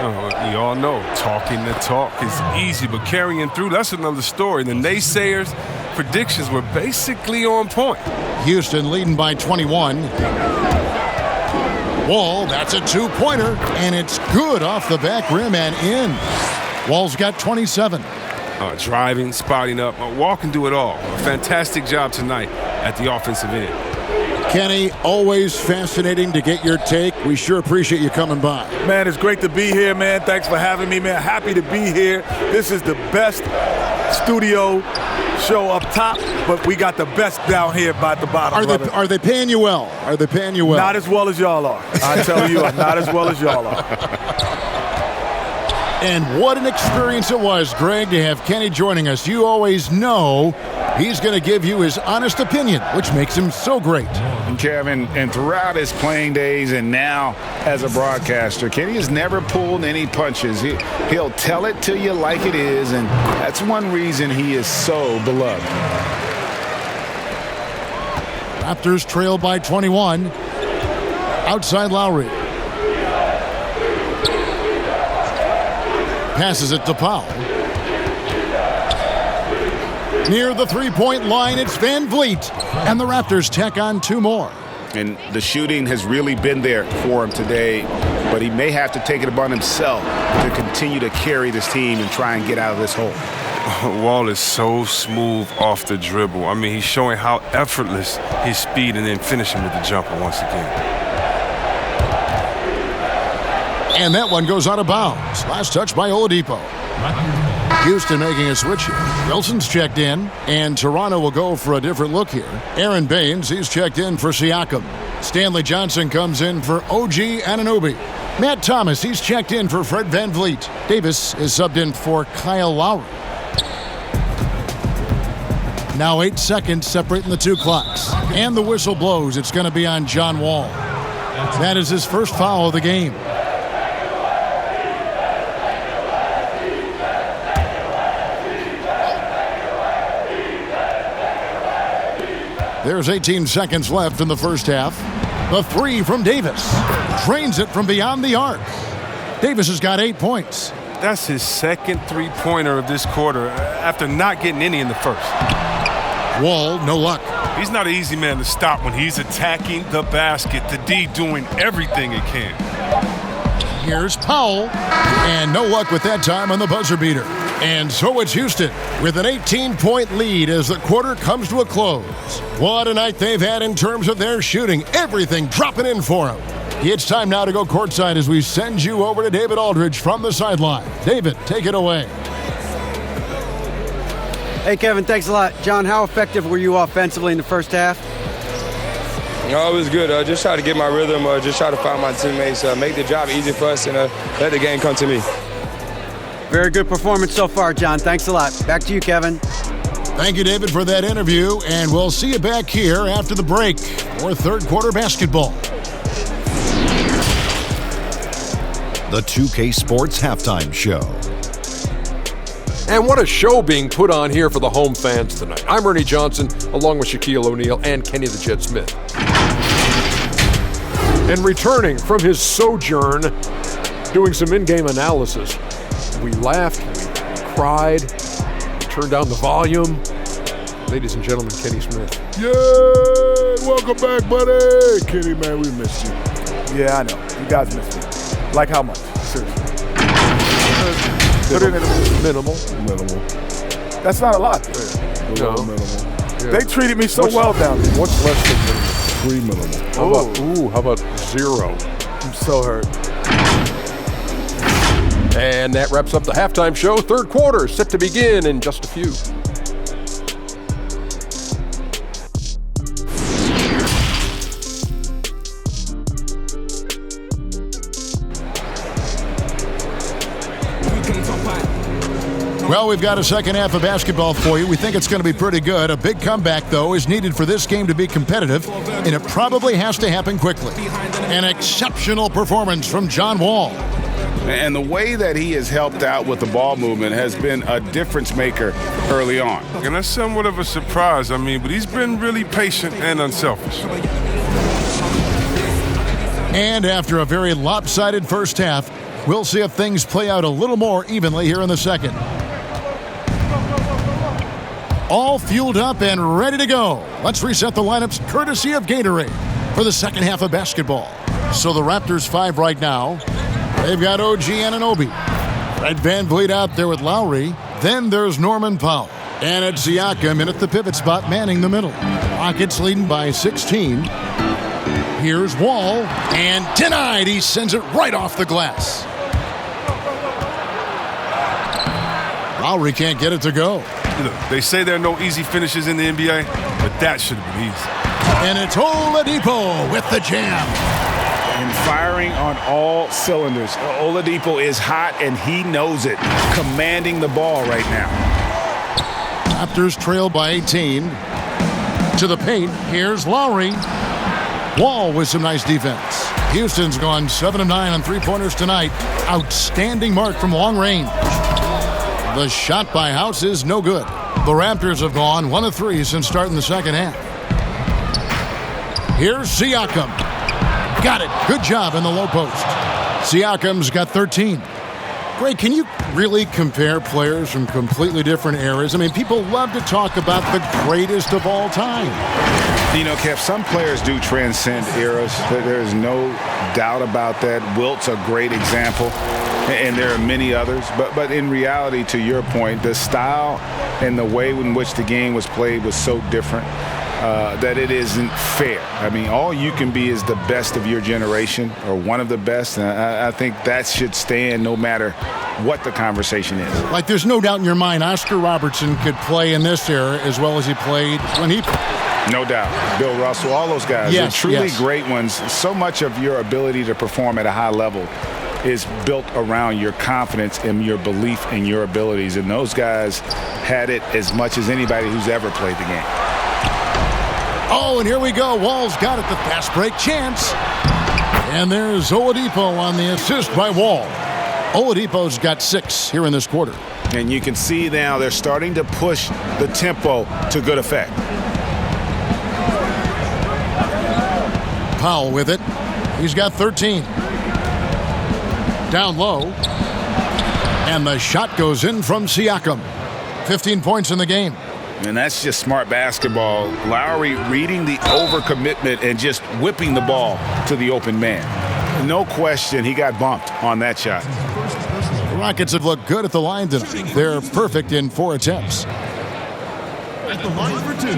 Oh, you all know, talking the talk is easy, but carrying through, that's another story. The naysayers' predictions were basically on point. Houston leading by 21. Wall, that's a 2-pointer, and it's good off the back rim and in. Wall's got 27. Driving, spotting up. Wall can do it all. A fantastic job tonight at the offensive end. Kenny, always fascinating to get your take. We sure appreciate you coming by. Man, it's great to be here, man. Thanks for having me, man. Happy to be here. This is the best studio show up top, but we got the best down here by the bottom. Are they paying you well? Are they paying you well? Not as well as y'all are. I tell you, not as well as y'all are. And what an experience it was, Greg, to have Kenny joining us. You always know he's going to give you his honest opinion, which makes him so great. And Kevin, and throughout his playing days and now as a broadcaster, Kenny has never pulled any punches. He'll tell it to you like it is, and that's one reason he is so beloved. Raptors trail by 21. Outside Lowry. Passes it to Powell. Near the three-point line, it's VanVleet. And the Raptors tack on 2 more. And the shooting has really been there for him today, but he may have to take it upon himself to continue to carry this team and try and get out of this hole. Wall is so smooth off the dribble. I mean, he's showing how effortless his speed and then finishing with the jumper once again. And that one goes out of bounds. Last touch by Oladipo. Houston making a switch here. Wilson's checked in, and Toronto will go for a different look here. Aaron Baines, he's checked in for Siakam. Stanley Johnson comes in for OG Anunoby. Matt Thomas, he's checked in for Fred VanVleet. Davis is subbed in for Kyle Lowry. Now 8 seconds separating the 2 clocks. And the whistle blows. It's going to be on John Wall. That is his first foul of the game. There's 18 seconds left in the first half. The 3 from Davis. Drains it from beyond the arc. Davis has got 8 points. That's his second three-pointer of this quarter after not getting any in the first. Wall, no luck. He's not an easy man to stop when he's attacking the basket. The D doing everything it can. Here's Powell, and no luck with that time on the buzzer beater. And so it's Houston with an 18-point lead as the quarter comes to a close. What a night they've had in terms of their shooting. Everything dropping in for them. It's time now to go courtside as we send you over to David Aldridge from the sideline. David, take it away. Hey, Kevin, thanks a lot. John, how effective were you offensively in the first half? It was good. Just try to get my rhythm, just try to find my teammates, make the job easy for us, and let the game come to me. Very good performance so far, John. Thanks a lot. Back to you, Kevin. Thank you, David, for that interview, and we'll see you back here after the break for third quarter basketball. The 2K Sports Halftime Show. And what a show being put on here for the home fans tonight. I'm Ernie Johnson, along with Shaquille O'Neal and Kenny the Jet Smith. And returning from his sojourn, doing some in-game analysis, we laughed, we cried, we turned down the volume. Ladies and gentlemen, Kenny Smith. Yeah, welcome back, buddy. Kenny, man, we missed you. Yeah, I know. You guys missed me. Like how much? Seriously. Minimal. That's not a lot. No. They treated me so well down there. What's less than minimal? 3 minimal. How about 0? I'm so hurt. And that wraps up the halftime show. Third quarter set to begin in just a few. Well, we've got a second half of basketball for you. We think it's going to be pretty good. A big comeback, though, is needed for this game to be competitive, and it probably has to happen quickly. An exceptional performance from John Wall. And the way that he has helped out with the ball movement has been a difference maker early on. And that's somewhat of a surprise, but he's been really patient and unselfish. And after a very lopsided first half, we'll see if things play out a little more evenly here in the second. All fueled up and ready to go. Let's reset the lineups courtesy of Gatorade for the second half of basketball. So the Raptors 5 right now. They've got OG Anunoby. Fred VanVleet out there with Lowry. Then there's Norman Powell. And it's Siakam in at the pivot spot, manning the middle. Rockets leading by 16. Here's Wall. And denied. He sends it right off the glass. Lowry can't get it to go. Look, they say there are no easy finishes in the NBA, but that should have been easy. And it's Oladipo with the jam. And firing on all cylinders. Oladipo is hot, and he knows it. Commanding the ball right now. Raptors trail by 18. To the paint, here's Lowry. Wall with some nice defense. Houston's gone 7 of 9 on three-pointers tonight. Outstanding mark from long range. The shot by House is no good. The Raptors have gone 1 of 3 since starting the second half. Here's Siakam. Got it. Good job in the low post. Siakam's got 13. Greg, can you really compare players from completely different eras? People love to talk about the greatest of all time. Kev, some players do transcend eras. There's no doubt about that. Wilt's a great example. And there are many others. But in reality, to your point, the style and the way in which the game was played was so different that it isn't fair. All you can be is the best of your generation or one of the best. And I think that should stand no matter what the conversation is. Like, there's no doubt in your mind Oscar Robertson could play in this era as well as he played when he... No doubt. Bill Russell, all those guys. Yes, they're truly great ones. So much of your ability to perform at a high level is built around your confidence and your belief in your abilities. And those guys had it as much as anybody who's ever played the game. Oh, and here we go. Wall's got it. The fast break chance. And there's Oladipo on the assist by Wall. Oladipo's got 6 here in this quarter. And you can see now they're starting to push the tempo to good effect. Powell with it. He's got 13. Down low. And the shot goes in from Siakam. 15 points in the game. And that's just smart basketball. Lowry reading the overcommitment and just whipping the ball to the open man. No question, he got bumped on that shot. The Rockets have looked good at the line tonight. They're perfect in 4 attempts. At the line for 2.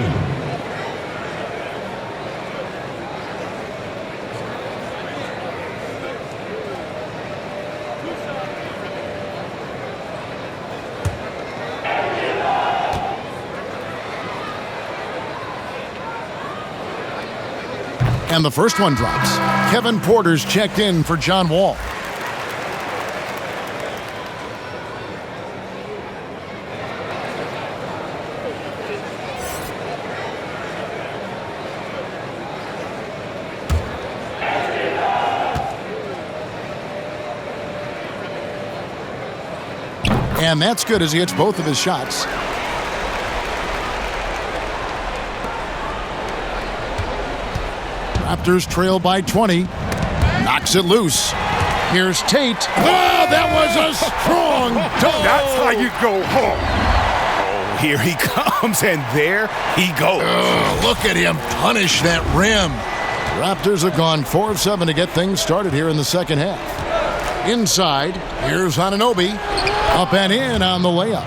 And the first one drops. Kevin Porter's checked in for John Wall. And that's good as he hits both of his shots. Raptors trail by 20. Knocks it loose. Here's Tate. Oh, that was a strong dunk. That's how you go home. Oh, here he comes, and there he goes. Look at him punish that rim. Raptors have gone 4 of 7 to get things started here in the second half. Inside, here's Anunoby. Up and in on the layup.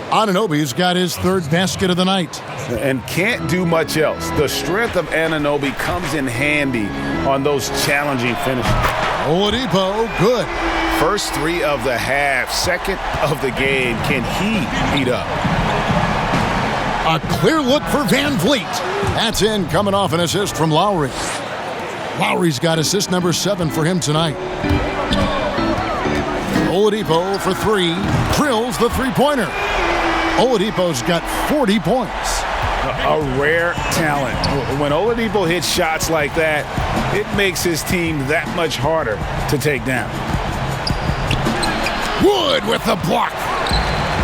Anunoby's got his 3rd basket of the night. And can't do much else. The strength of Anunoby comes in handy on those challenging finishes. Oladipo, good. First 3 of the half, 2nd of the game. Can he heat up? A clear look for Van Vliet. That's in, coming off an assist from Lowry. Lowry's got assist number 7 for him tonight. Oladipo for 3. Drills the three-pointer. Oladipo's got 40 points. A rare talent. When Oladipo hits shots like that, it makes his team that much harder to take down. Wood with the block.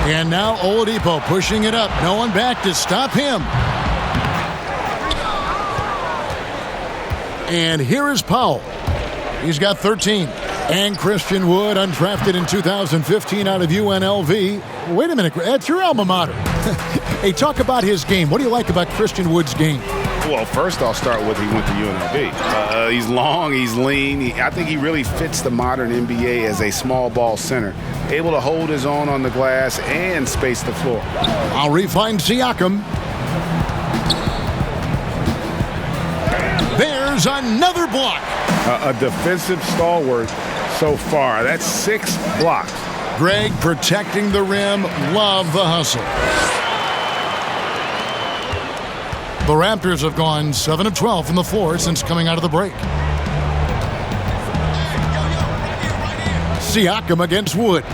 And now Oladipo pushing it up. No one back to stop him. And here is Powell. He's got 13. And Christian Wood, undrafted in 2015 out of UNLV. Wait a minute, that's your alma mater. Hey, talk about his game. What do you like about Christian Wood's game? Well, first I'll start with he went to UNLV. He's long, he's lean. I think he really fits the modern NBA as a small ball center. Able to hold his own on the glass and space the floor. Lowry finds Siakam. There's another block. A defensive stalwart so far. That's 6 blocks. Greg protecting the rim. Love the hustle. The Raptors have gone 7 of 12 from the floor since coming out of the break. Siakam against Wood.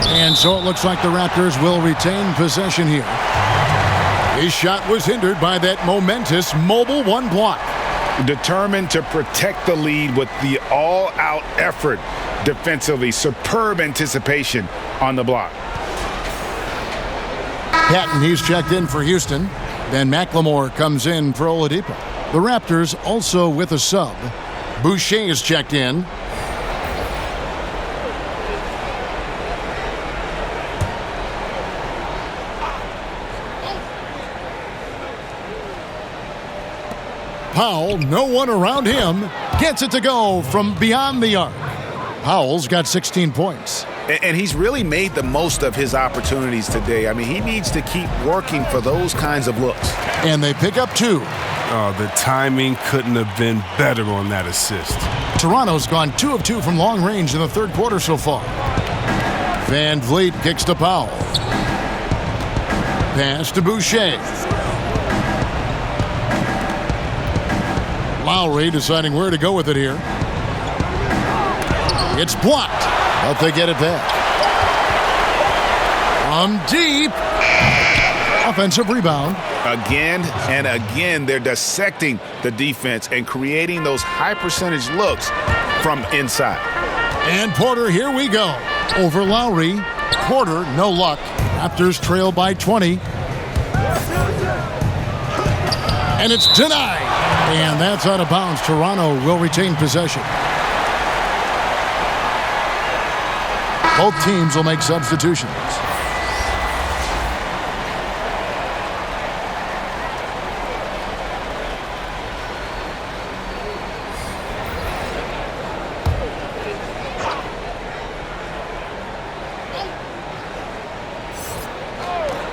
And so it looks like the Raptors will retain possession here. His shot was hindered by that momentous mobile 1 block. Determined to protect the lead with the all-out effort defensively. Superb anticipation on the block. Patton, he's checked in for Houston. Then McLemore comes in for Oladipo. The Raptors also with a sub. Boucher is checked in. Powell, no one around him, gets it to go from beyond the arc. Powell's got 16 points. And he's really made the most of his opportunities today. I mean, he needs to keep working for those kinds of looks. And they pick up 2. Oh, the timing couldn't have been better on that assist. Toronto's gone 2 of 2 from long range in the 3rd quarter so far. Van Vliet kicks to Powell. Pass to Boucher. Lowry deciding where to go with it here. It's blocked, but they get it back. From deep. Offensive rebound. Again and again, they're dissecting the defense and creating those high-percentage looks from inside. And Porter, here we go. Over Lowry. Porter, no luck. Raptors trail by 20. And it's denied. And that's out of bounds. Toronto will retain possession. Both teams will make substitutions.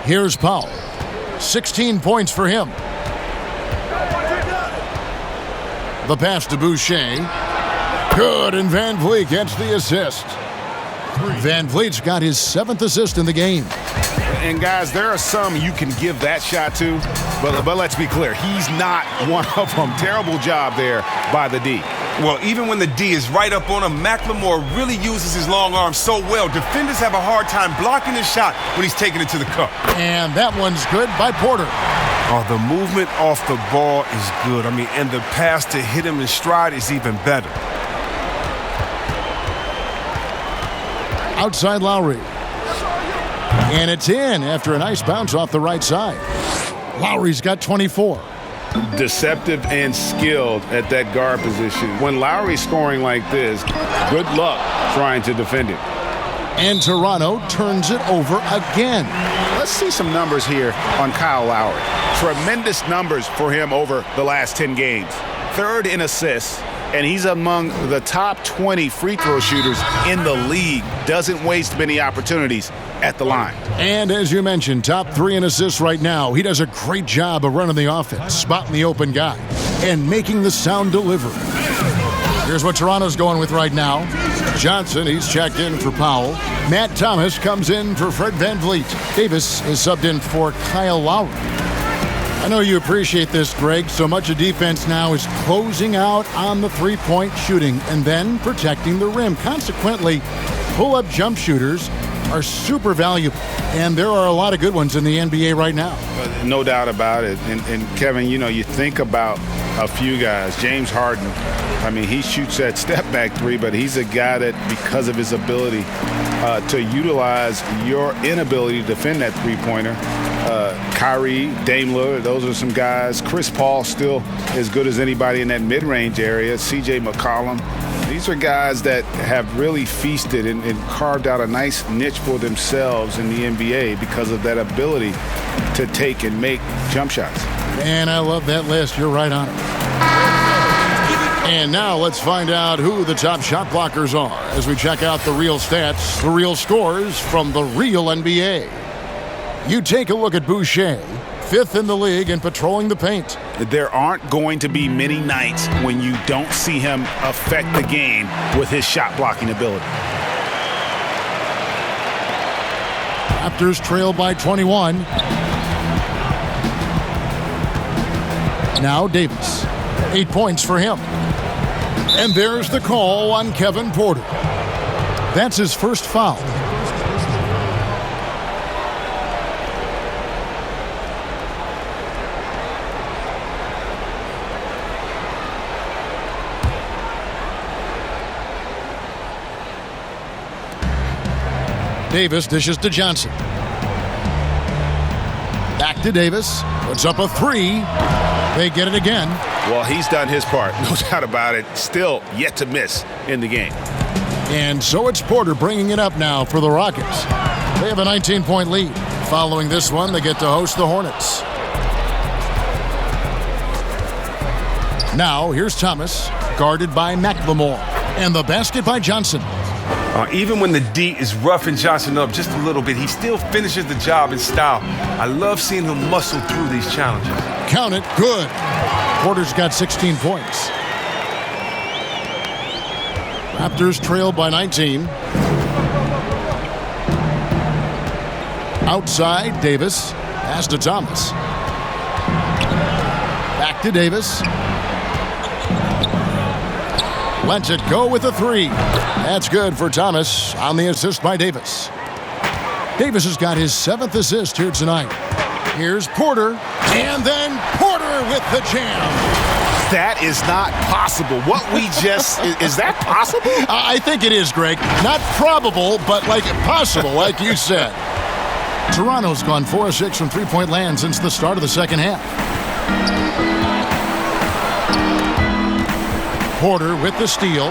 Here's Powell. 16 points for him. The pass to Boucher. Good, and Van Vliet gets the assist. Van Vliet's got his 7th assist in the game. And guys, there are some you can give that shot to, but let's be clear, he's not one of them. Terrible job there by the D. Well, even when the D is right up on him, McLemore really uses his long arm so well. Defenders have a hard time blocking his shot when he's taking it to the cup. And that one's good by Porter. Oh, the movement off the ball is good. I mean, and the pass to hit him in stride is even better. Outside Lowry. And it's in after a nice bounce off the right side. Lowry's got 24. Deceptive and skilled at that guard position. When Lowry's scoring like this, good luck trying to defend him. And Toronto turns it over again. Let's see some numbers here on Kyle Lowry. Tremendous numbers for him over the last 10 games. 3rd in assists, and he's among the top 20 free throw shooters in the league. Doesn't waste many opportunities at the line. And as you mentioned, top 3 in assists right now. He does a great job of running the offense, spotting the open guy, and making the sound delivery. Here's what Toronto's going with right now. Johnson, he's checked in for Powell. Matt Thomas comes in for Fred Van Vliet. Davis is subbed in for Kyle Lowry. I know you appreciate this, Greg. So much of defense now is closing out on the three-point shooting and then protecting the rim. Consequently, pull-up jump shooters are super valuable, and there are a lot of good ones in the NBA right now. No doubt about it. And Kevin, you know, you think about a few guys. James Harden, I mean, he shoots that step-back three, but he's a guy that, because of his ability to utilize your inability to defend that three-pointer, Kyrie, Dame Lillard, those are some guys. Chris Paul still as good as anybody in that mid-range area. C.J. McCollum. These are guys that have really feasted and carved out a nice niche for themselves in the NBA because of that ability to take and make jump shots. And I love that list. You're right on it. And now let's find out who the top shot blockers are as we check out the real stats, the real scores from the real NBA. You take a look at Boucher, 5th in the league in patrolling the paint. There aren't going to be many nights when you don't see him affect the game with his shot blocking ability. Raptors trail by 21. Now Davis, 8 points for him. And there's the call on Kevin Porter. That's his first foul. Davis dishes to Johnson. Back to Davis. Puts up a three. They get it again. Well, he's done his part. No doubt about it. Still yet to miss in the game. And so it's Porter bringing it up now for the Rockets. They have a 19-point lead. Following this one, they get to host the Hornets. Now, here's Thomas, guarded by McLemore. And the basket by Johnson. Even when the D is roughing Johnson up just a little bit, he still finishes the job in style. I love seeing him muscle through these challenges. Count it. Good. Porter's got 16 points. Raptors trail by 19. Outside, Davis. Pass to Thomas. Back to Davis. Lets it go with a three. That's good for Thomas on the assist by Davis. Davis has got his 7th assist here tonight. Here's Porter, and then Porter with the jam. That is not possible. What we just, is that possible? I think it is, Greg. Not probable, but like possible, like you said. Toronto's gone 4 of 6 from three-point land since the start of the second half. Porter with the steal.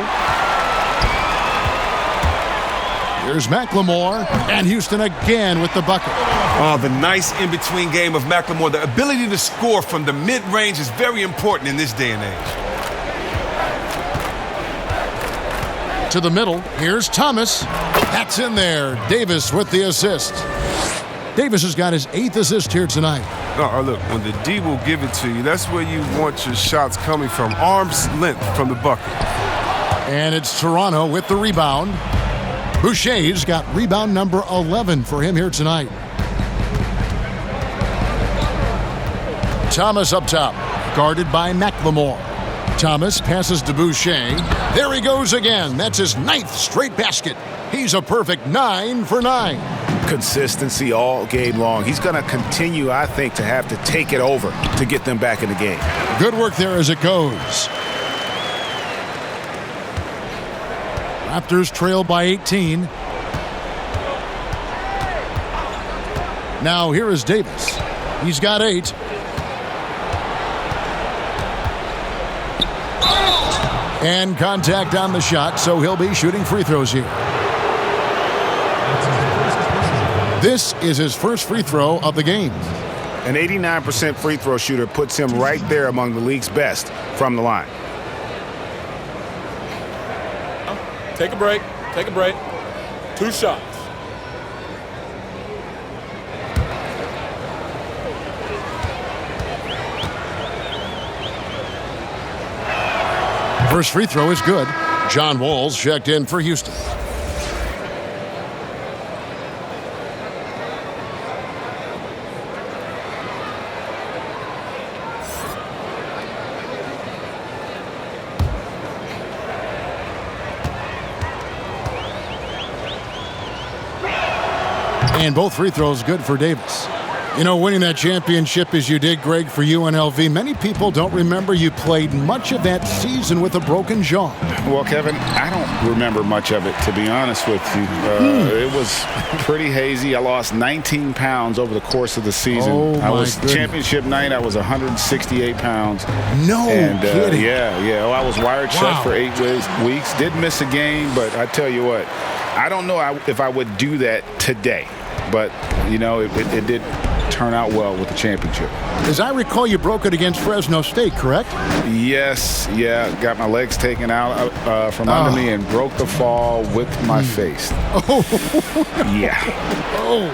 Here's McLemore, and Houston again with the bucket. Oh, the nice in-between game of McLemore. The ability to score from the mid-range is very important in this day and age. To the middle, here's Thomas. That's in there. Davis with the assist. Davis has got his 8th assist here tonight. No, look, when the D will give it to you, that's where you want your shots coming from. Arm's length from the bucket. And it's Toronto with the rebound. Boucher's got rebound number 11 for him here tonight. Thomas up top, guarded by McLemore. Thomas passes to Boucher. There he goes again. That's his 9th straight basket. He's a perfect 9 for 9. Consistency all game long. He's going to continue, I think, to have to take it over to get them back in the game. Good work there as it goes. Raptors trail by 18. Now here is Davis. He's got 8. And contact on the shot, so he'll be shooting free throws here. This is his first free throw of the game. An 89% free throw shooter puts him right there among the league's best from the line. Take a break. Take a break. 2 shots. First free throw is good. John Wall's checked in for Houston. And both free throws good for Davis. You know, winning that championship as you did, Greg, for UNLV, many people don't remember you played much of that season with a broken jaw. Well, Kevin, I don't remember much of it, to be honest with you. It was pretty hazy. I lost 19 pounds over the course of the season. Oh, I was goodness. championship night. I was 168 pounds. No kidding. Yeah. Well, I was wired Wow. shut for 8 weeks. Did miss a game, but I tell you what, I don't know if I would do that today. But, you know, it did turn out well with the championship. As I recall, you broke it against Fresno State, correct? Yes, yeah. Got my legs taken out from under me and broke the fall with my face. Oh. Yeah. Oh.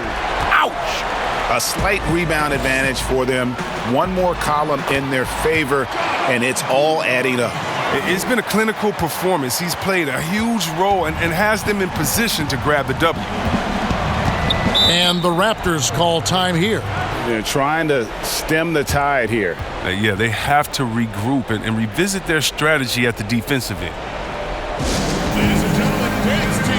Ouch. A slight rebound advantage for them. One more column in their favor, and it's all adding up. It's been a clinical performance. He's played a huge role and has them in position to grab the W. And the Raptors call time here. They're trying to stem the tide here. Yeah, they have to regroup and revisit their strategy at the defensive end. Ladies and gentlemen, dance team.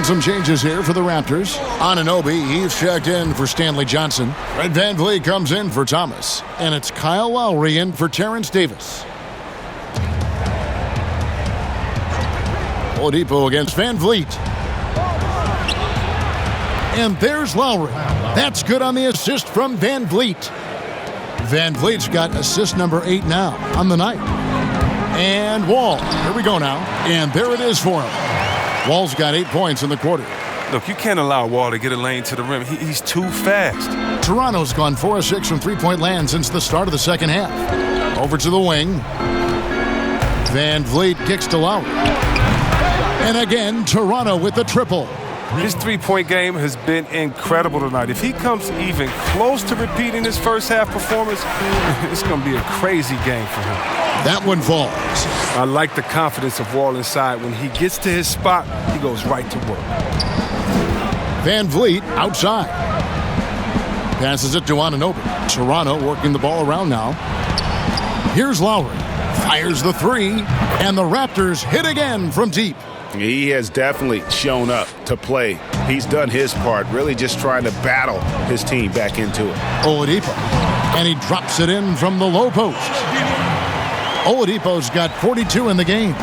Some changes here for the Raptors. Anunoby, he's checked in for Stanley Johnson. Fred VanVleet comes in for Thomas. And it's Kyle Lowry in for Terrence Davis. Oladipo against VanVleet. And there's Lowry. That's good on the assist from VanVleet. VanVleet's got assist number 8 now on the night. And Wall. Here we go now. And there it is for him. Wall's got 8 points in the quarter. Look, you can't allow Wall to get a lane to the rim. He's too fast. Toronto's gone 4 of 6 from three-point land since the start of the second half. Over to the wing. VanVleet kicks to Lowry. And again, Toronto with the triple. His three-point game has been incredible tonight. If he comes even close to repeating his first half performance, it's going to be a crazy game for him. That one falls. I like the confidence of Wall inside. When he gets to his spot, he goes right to work. VanVleet outside. Passes it to Anunoby. Toronto working the ball around now. Here's Lowry. Fires the three. And the Raptors hit again from deep. He has definitely shown up to play. He's done his part, really just trying to battle his team back into it. Oladipo. And he drops it in from the low post. Oladipo's got 42 in the game.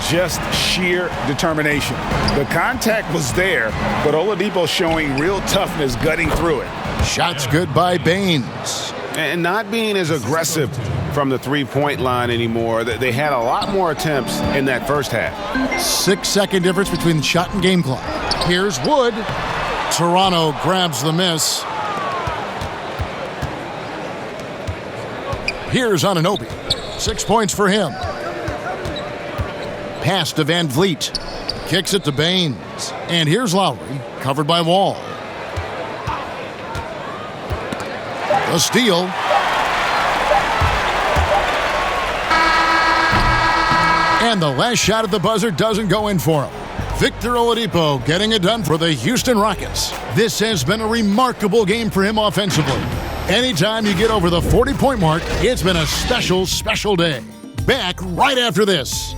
Just sheer determination. The contact was there, but Oladipo showing real toughness gutting through it. Shots good by Baines. And not being as aggressive from the three-point line anymore. They had a lot more attempts in that first half. 6-second difference between the shot and game clock. Here's Wood. Toronto grabs the miss. Here's Anunoby. 6 points for him. Pass to Van Vliet. Kicks it to Baines. And here's Lowry, covered by Wall. A steal. And the last shot at the buzzer doesn't go in for him. Victor Oladipo getting it done for the Houston Rockets. This has been a remarkable game for him offensively. Anytime you get over the 40-point mark, it's been a special, special day. Back right after this.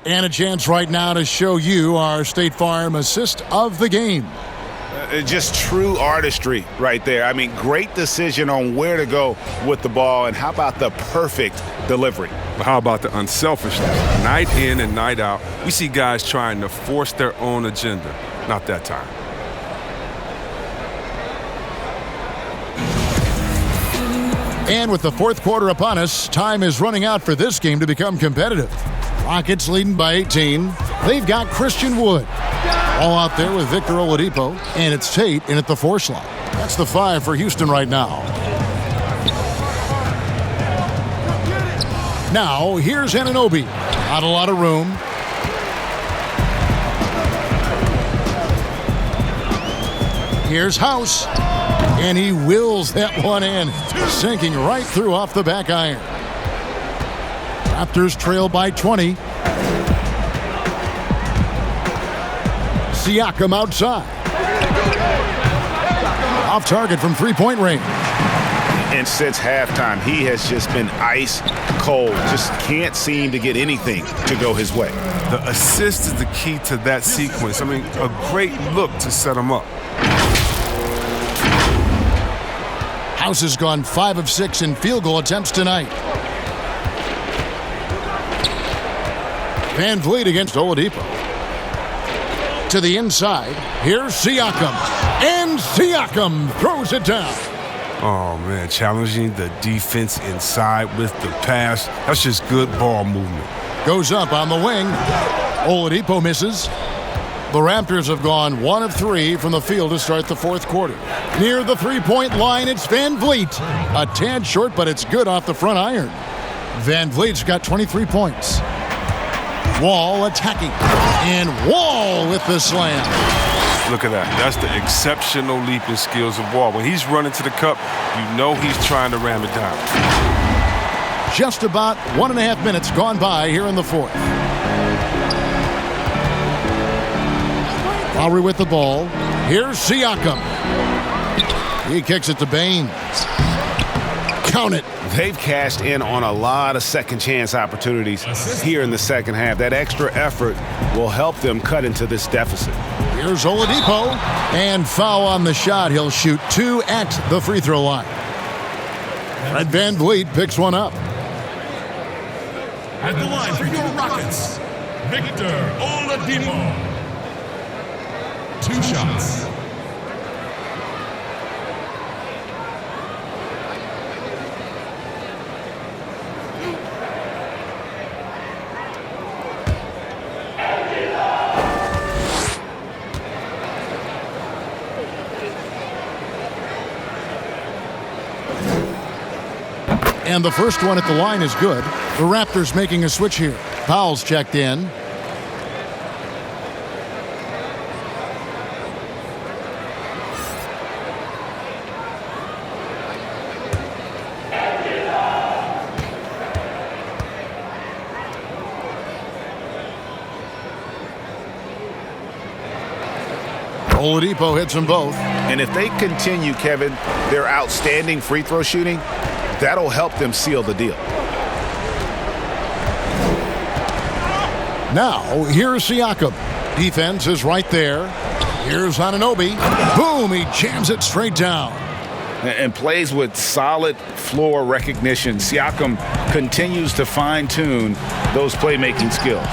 And a chance right now to show you our State Farm assist of the game. Just true artistry right there. I mean, great decision on where to go with the ball, and how about the perfect delivery? But how about the unselfishness? Night in and night out, we see guys trying to force their own agenda. Not that time. And with the fourth quarter upon us, time is running out for this game to become competitive. Rockets leading by 18. They've got Christian Wood. All out there with Victor Oladipo. And it's Tate in at the 4 slot. That's the 5 for Houston right now. Now, here's Anunoby. Not a lot of room. Here's House. And he wills that one in, sinking right through off the back iron. Raptors trail by 20. Siakam outside. Off target from three-point range. And since halftime, he has just been ice cold. Just can't seem to get anything to go his way. The assist is the key to that sequence. I mean, a great look to set him up. House has gone 5 of 6 in field goal attempts tonight. Van Vliet against Oladipo. To the inside. Here's Siakam. And Siakam throws it down. Oh, man, challenging the defense inside with the pass. That's just good ball movement. Goes up on the wing. Oladipo misses. The Raptors have gone 1 of 3 from the field to start the fourth quarter. Near the three-point line, it's Van Vliet. A tad short, but it's good off the front iron. Van Vliet's got 23 points. Wall attacking. And Wall with the slam. Look at that. That's the exceptional leaping skills of Wall. When he's running to the cup, you know he's trying to ram it down. Just about 1.5 minutes gone by here in the fourth. Lowry with the ball. Here's Siakam. He kicks it to Baines. Count it. They've cashed in on a lot of second chance opportunities here in the second half. That extra effort will help them cut into this deficit. Here's Oladipo. And foul on the shot. He'll shoot 2 at the free throw line. Fred Van Vliet picks one up. At the line for your Rockets, Victor Oladipo. 2 shots. And the first one at the line is good. The Raptors making a switch here. Powell's checked in. Oladipo hits them both. And if they continue, Kevin, their outstanding free throw shooting, that'll help them seal the deal. Now, here's Siakam. Defense is right there. Here's Anunoby. Boom, he jams it straight down. And plays with solid floor recognition. Siakam continues to fine-tune those playmaking skills.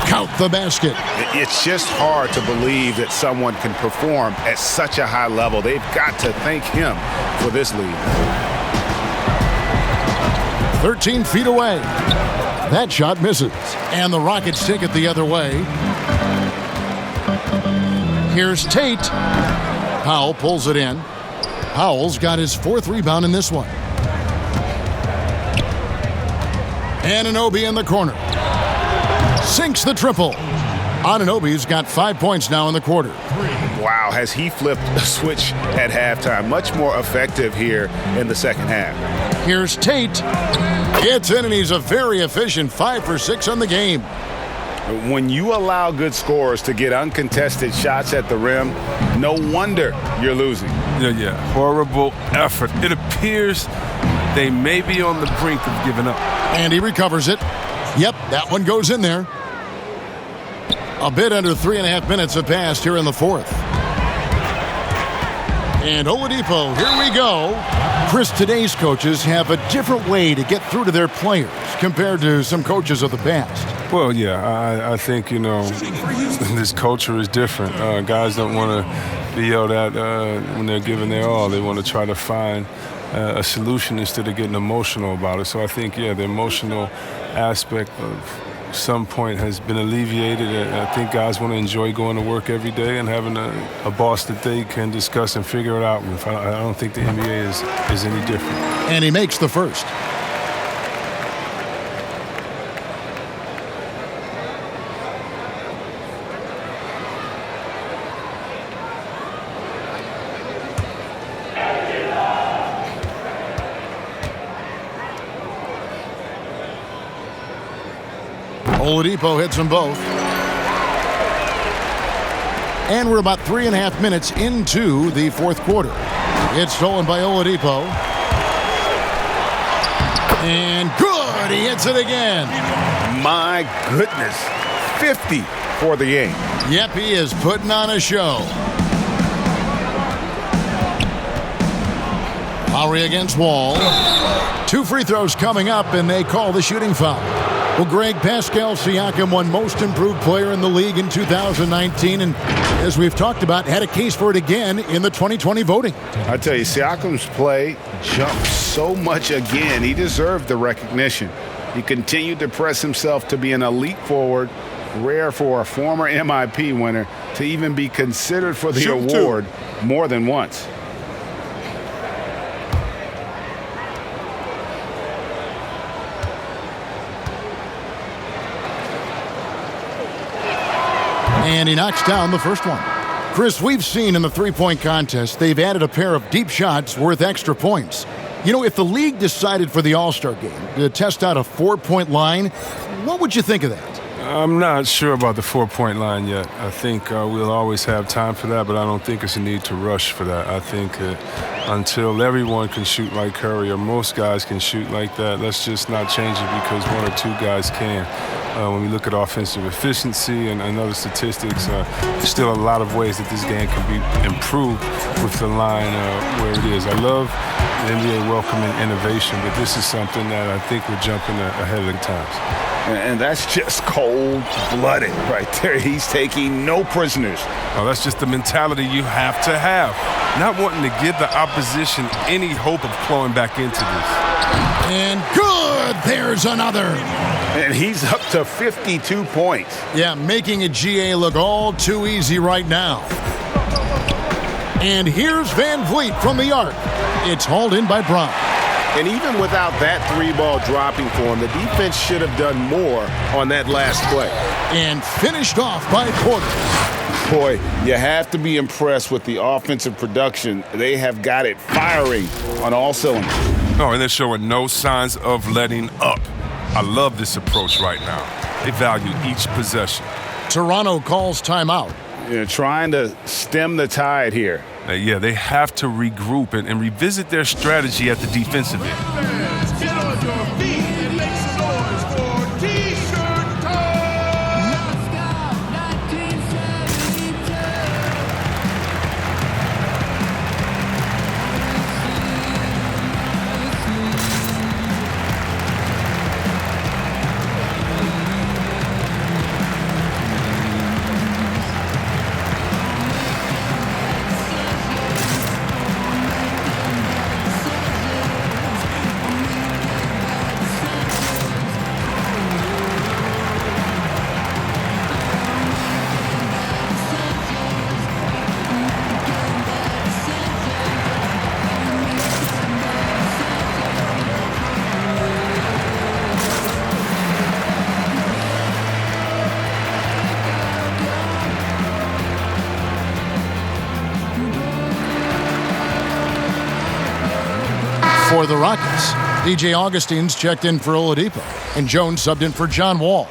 Count the basket. It's just hard to believe that someone can perform at such a high level. They've got to thank him for this lead. 13 feet away. That shot misses. And the Rockets take it the other way. Here's Tate. Powell pulls it in. Powell's got his 4th rebound in this one. Anunoby in the corner. Sinks the triple. Anunoby's got 5 points now in the quarter. Wow, has he flipped a switch at halftime. Much more effective here in the second half. Here's Tate. Gets in, and he's a very efficient 5 for 6 on the game. When you allow good scorers to get uncontested shots at the rim, no wonder you're losing. Yeah. Horrible effort. It appears they may be on the brink of giving up. And he recovers it. Yep, that one goes in there. A bit under 3.5 minutes have passed here in the 4th. And Oladipo, here we go. Chris, today's coaches have a different way to get through to their players compared to some coaches of the past. Well, yeah, I think, this culture is different. Guys don't want to be yelled at when they're giving their all. They want to try to find a solution instead of getting emotional about it. So I think, the emotional aspect of some point has been alleviated. I think guys want to enjoy going to work every day and having a boss that they can discuss and figure it out with. I don't think the NBA is any different. And he makes the first. Oladipo hits them both. And we're about 3.5 minutes into the 4th quarter. It's stolen by Oladipo. And good, he hits it again. My goodness, 50 for the game. Yep, he is putting on a show. Lowry against Wall. 2 free throws coming up, and they call the shooting foul. Well, Greg, Pascal Siakam won Most Improved Player in the league in 2019, and as we've talked about, had a case for it again in the 2020 voting. I tell you, Siakam's play jumped so much again. He deserved the recognition. He continued to press himself to be an elite forward, rare for a former MIP winner to even be considered for the award more than once. And he knocks down the first one. Chris, we've seen in the three-point contest, they've added a pair of deep shots worth extra points. If the league decided for the All-Star game to test out a 4-point line, what would you think of that? I'm not sure about the 4-point line yet. I think we'll always have time for that, but I don't think it's a need to rush for that. I think that until everyone can shoot like Curry or most guys can shoot like that, let's just not change it because 1 or 2 guys can. When we look at offensive efficiency and other statistics, there's still a lot of ways that this game can be improved with the line where it is. I love the NBA welcoming innovation, but this is something that I think we're jumping ahead of the times. And that's just cold-blooded right there. He's taking no prisoners. Oh, that's just the mentality you have to have. Not wanting to give the opposition any hope of clawing back into this. And good! There's another. And he's up to 52 points. Yeah, making a GA look all too easy right now. And here's Van Vliet from the arc. It's hauled in by Brown. And even without that 3-ball dropping for him, the defense should have done more on that last play. And finished off by Porter. Boy, you have to be impressed with the offensive production. They have got it firing on all cylinders. Oh, and they're showing no signs of letting up. I love this approach right now. They value each possession. Toronto calls timeout. trying to stem the tide here. Yeah, they have to regroup and revisit their strategy at the defensive end. Fans, get on your feet and make some noise for T-shirt time! For the Rockets, DJ Augustine's checked in for Oladipo, and Jones subbed in for John Wall.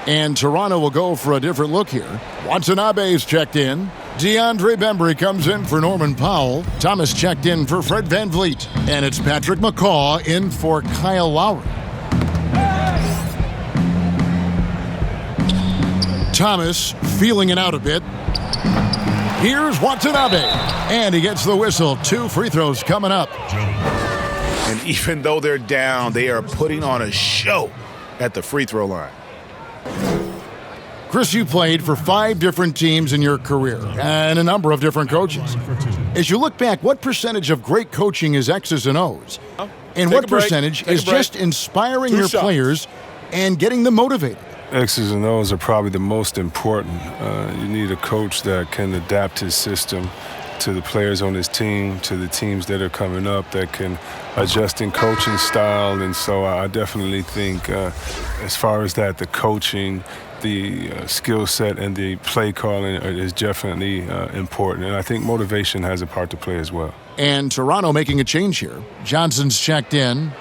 And Toronto will go for a different look here. Watanabe's checked in. DeAndre Bembry comes in for Norman Powell. Thomas checked in for Fred VanVleet. And it's Patrick McCaw in for Kyle Lowry. Thomas feeling it out a bit. Here's Watanabe. And he gets the whistle. 2 free throws coming up. And even though they're down, they are putting on a show at the free throw line. Chris, you played for 5 different teams in your career and a number of different coaches. As you look back, what percentage of great coaching is X's and O's? And what percentage is just inspiring your players and getting them motivated? X's and O's are probably the most important. You need a coach that can adapt his system to the players on his team, to the teams that are coming up, that can adjust in coaching style. And so I definitely think as far as that, the coaching, the skill set, and the play calling is definitely important. And I think motivation has a part to play as well. And Toronto making a change here. Johnson's checked in.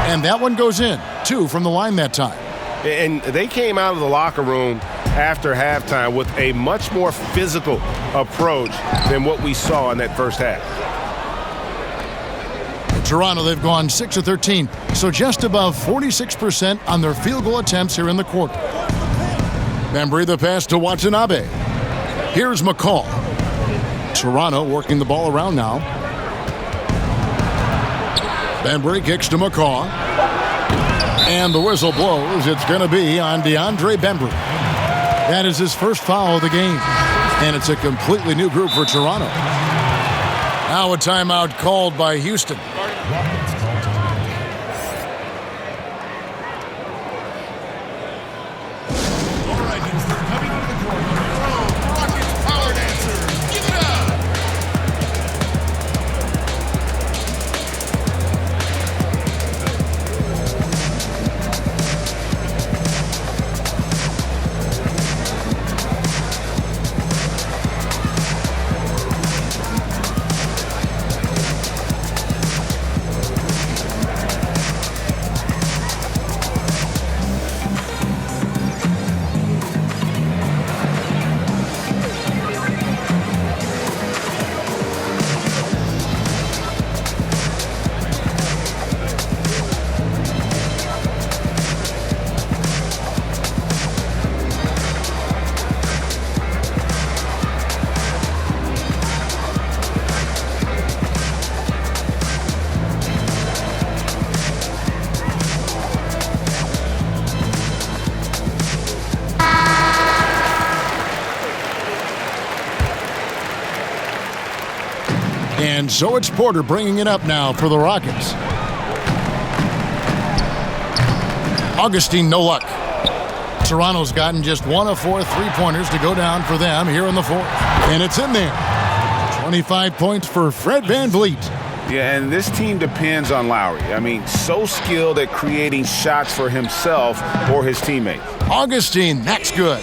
And that one goes in. 2 from the line that time. And they came out of the locker room after halftime with a much more physical approach than what we saw in that first half. In Toronto, they've gone 6 of 13, so just above 46% on their field goal attempts here in the quarter. Bembry the pass to Watanabe. Here's McCall. Toronto working the ball around now. Bembry kicks to McCall. And the whistle blows. It's going to be on DeAndre Bembry. That is his first foul of the game. And it's a completely new group for Toronto. Now a timeout called by Houston. And so it's Porter bringing it up now for the Rockets. Augustine, no luck. Toronto's gotten just 1 of 4 3-pointers to go down for them here in the fourth. And it's in there. 25 points for Fred VanVleet. Yeah, and this team depends on Lowry. I mean, so skilled at creating shots for himself or his teammates. Augustine, that's good.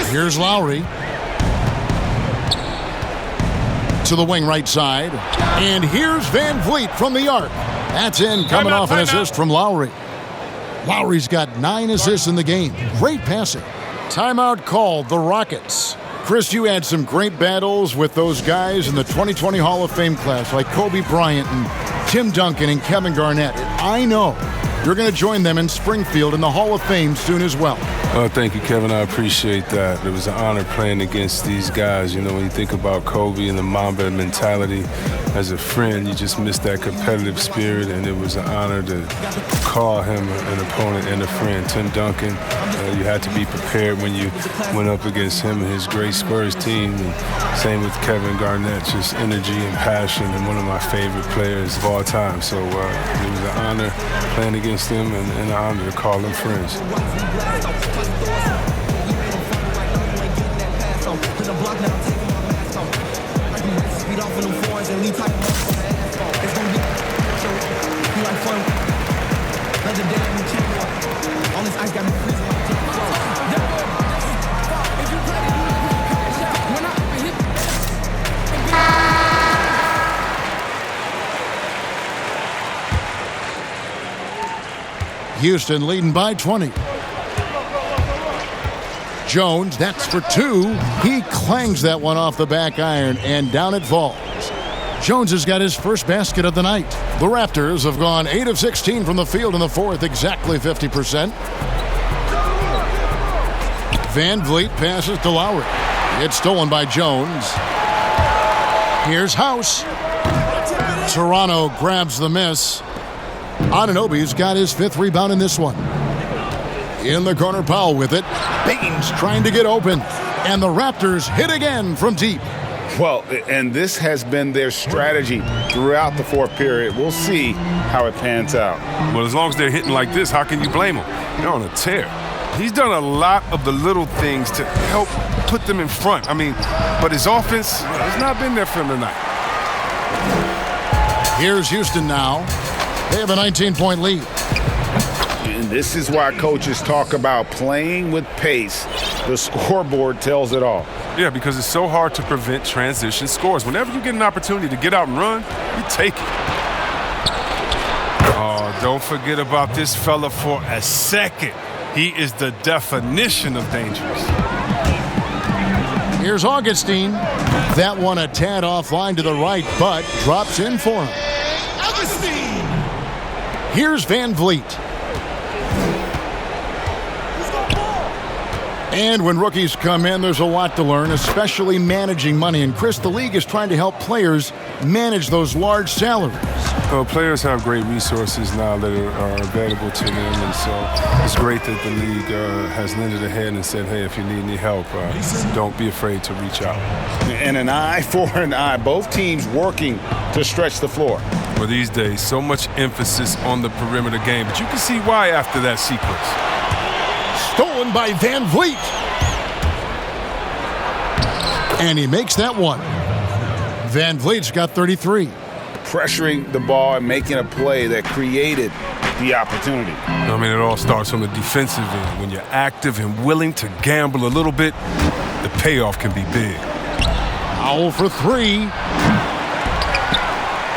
Here's Lowry. To the wing right side. And here's VanVleet from the arc. That's in, coming off an assist from Lowry. Lowry's got 9 assists in the game. Great passing. Timeout called, the Rockets. Chris, you had some great battles with those guys in the 2020 Hall of Fame class, like Kobe Bryant and Tim Duncan and Kevin Garnett. I know you're going to join them in Springfield in the Hall of Fame soon as well. Oh, thank you, Kevin. I appreciate that. It was an honor playing against these guys. You know, when you think about Kobe and the Mamba mentality, as a friend, you just miss that competitive spirit, and it was an honor to call him an opponent and a friend. Tim Duncan, you had to be prepared when you went up against him and his great Spurs team. And same with Kevin Garnett, just energy and passion, and one of my favorite players of all time. So it was an honor playing against them and an honor to call them friends. Houston leading by 20. Jones, that's for 2. He clangs that one off the back iron, and down it falls. Jones has got his first basket of the night. The Raptors have gone 8 of 16 from the field in the fourth, exactly 50%. Van Vliet passes to Lowry. It's stolen by Jones. Here's House. Toronto grabs the miss. Anunoby's got his 5th rebound in this one. In the corner, Powell with it. Baines trying to get open. And the Raptors hit again from deep. Well, and this has been their strategy throughout the fourth period. We'll see how it pans out. Well, as long as they're hitting like this, how can you blame them? They're on a tear. He's done a lot of the little things to help put them in front. I mean, but his offense has not been there for him tonight. Here's Houston now. They have a 19-point lead. And this is why coaches talk about playing with pace. The scoreboard tells it all. Yeah, because it's so hard to prevent transition scores. Whenever you get an opportunity to get out and run, you take it. Oh, don't forget about this fella for a second. He is the definition of dangerous. Here's Augustine. That one a tad offline to the right, but drops in for him. Augustine! Here's Van Vliet. And when rookies come in, there's a lot to learn, especially managing money. And Chris, the league is trying to help players manage those large salaries. Well, players have great resources now that are available to them, and so it's great that the league has lended a hand and said, hey, if you need any help, don't be afraid to reach out. And an eye for an eye. Both teams working to stretch the floor. Well, these days, so much emphasis on the perimeter game, but you can see why after that sequence. Stolen by Van Vliet. And he makes that one. Van Vliet's got 33. Pressuring the ball and making a play that created the opportunity. I mean, it all starts on the defensive end. When you're active and willing to gamble a little bit, the payoff can be big. Powell for 3.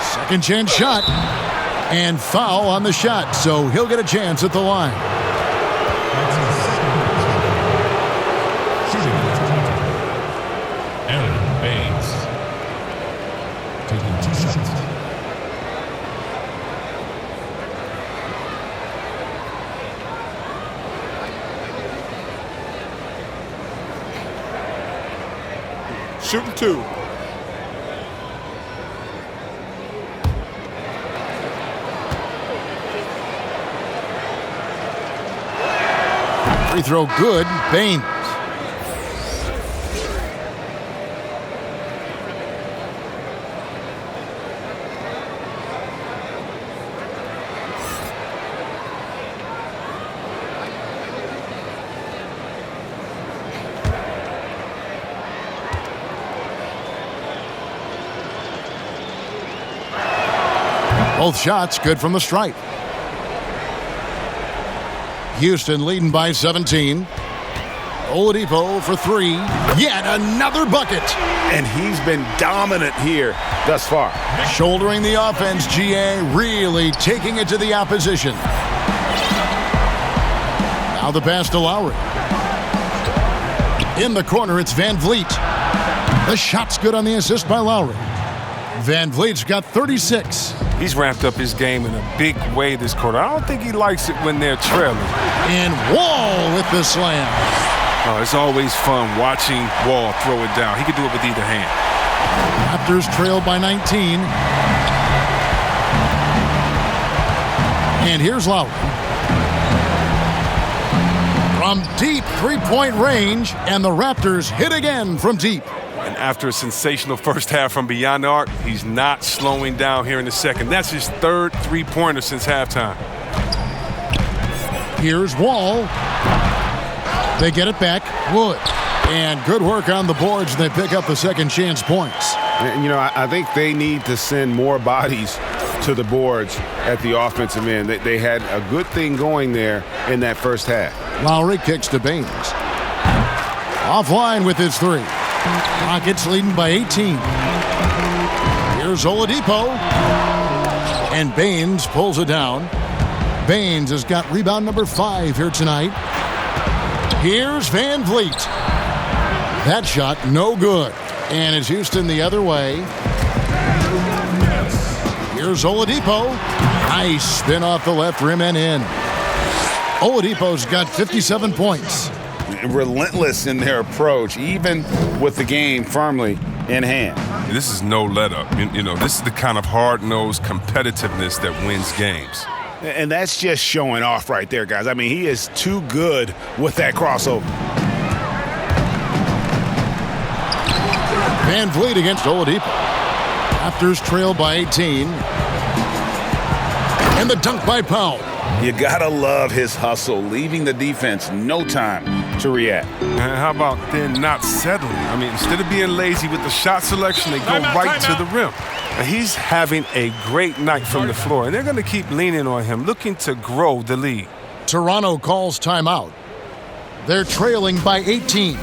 Second chance shot. And foul on the shot, so he'll get a chance at the line. Shooting 2. Free throw good. Baines. Both shots good from the stripe. Houston leading by 17. Oladipo for three. Yet another bucket. And he's been dominant here thus far. Shouldering the offense, GA really taking it to the opposition. Now the pass to Lowry. In the corner, it's Van Vliet. The shot's good on the assist by Lowry. Van Vliet's got 36. He's ramped up his game in a big way this quarter. I don't think he likes it when they're trailing. And Wall with the slam. Oh, it's always fun watching Wall throw it down. He could do it with either hand. Raptors trail by 19. And here's Lowry. From deep three-point range, and the Raptors hit again from deep. And after a sensational first half from beyond the arc, he's not slowing down here in the second. That's his third three-pointer since halftime. Here's Wall. They get it back. Wood. And good work on the boards. They pick up the second chance points. And, I think they need to send more bodies to the boards at the offensive end. They had a good thing going there in that first half. Lowry kicks to Baines. Offline with his three. Rockets leading by 18. Here's Oladipo. And Baines pulls it down. Baines has got rebound number 5 here tonight. Here's Van Vliet. That shot no good. And it's Houston the other way. Here's Oladipo. Nice spin off the left rim and in. Oladipo's got 57 points. Relentless in their approach, even with the game firmly in hand. This is no let-up. This is the kind of hard-nosed competitiveness that wins games. And that's just showing off right there, guys. I mean, he is too good with that crossover. Van Vliet against Oladipo. Raptors trail by 18. And the dunk by Powell. You gotta love his hustle, leaving the defense no time to react. And how about then not settling? I mean, instead of being lazy with the shot selection, they go right to the rim. And he's having a great night from the floor, and they're going to keep leaning on him, looking to grow the lead. Toronto calls timeout. They're trailing by 18.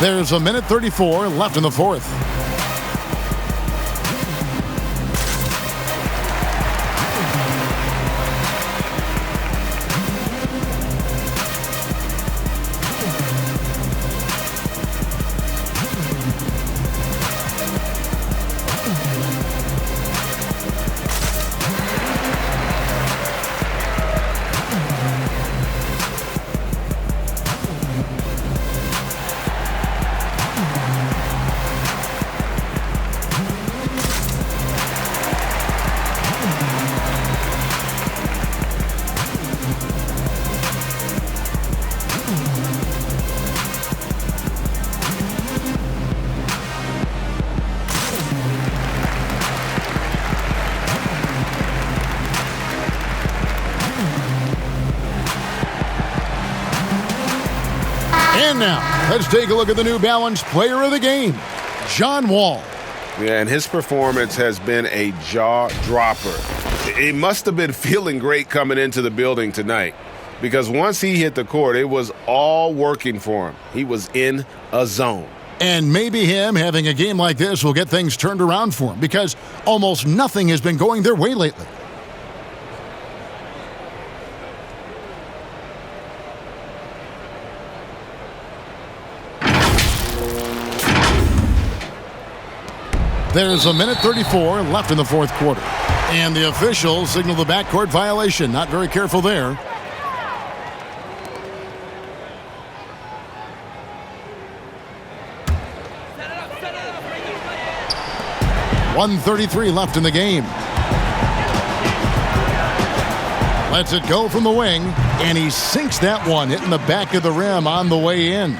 There's a minute 34 left in the fourth. And now, let's take a look at the New Balance Player of the Game, John Wall. Yeah, and his performance has been a jaw-dropper. He must have been feeling great coming into the building tonight, because once he hit the court, it was all working for him. He was in a zone. And maybe him having a game like this will get things turned around for him, because almost nothing has been going their way lately. There's a minute 34 left in the fourth quarter. And the officials signal the backcourt violation. Not very careful there. .133 left in the game. Lets it go from the wing, and he sinks that one, hitting the back of the rim on the way in.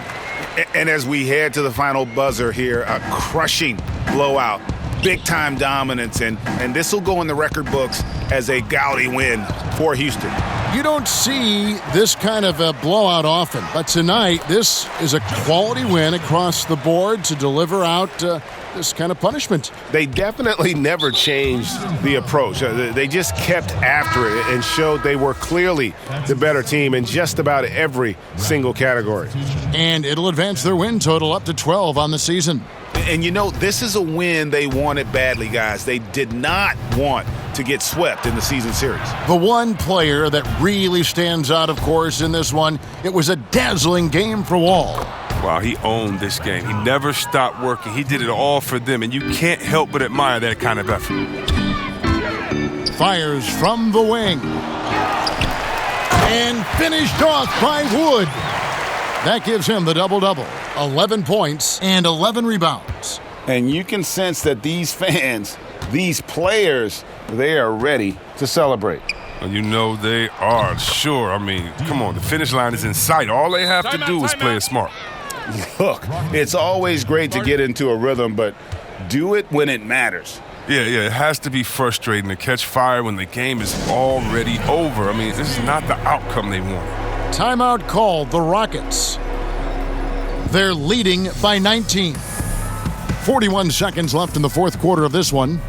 And as we head to the final buzzer here, a crushing blowout, big-time dominance, and this will go in the record books as a gaudy win for Houston. You don't see this kind of a blowout often, but tonight this is a quality win across the board to deliver out this kind of punishment. They definitely never changed the approach. They just kept after it and showed they were clearly the better team in just about every single category. And it'll advance their win total up to 12 on the season. And you know, this is a win they wanted badly, guys. They did not want to get swept in the season series. The one player that really stands out, of course, in this one, it was a dazzling game for Wall. Wow, he owned this game. He never stopped working. He did it all for them, and you can't help but admire that kind of effort. Fires from the wing. And finished off by Wood. That gives him the double-double. 11 points and 11 rebounds. And you can sense that these fans, these players, they are ready to celebrate. Well, you know they are, sure. I mean, come on, the finish line is in sight. All they have to do is play it smart. Look, it's always great to get into a rhythm, but do it when it matters. Yeah, it has to be frustrating to catch fire when the game is already over. I mean, this is not the outcome they want. Timeout called the Rockets. They're leading by 19. 41 seconds left in the fourth quarter of this one.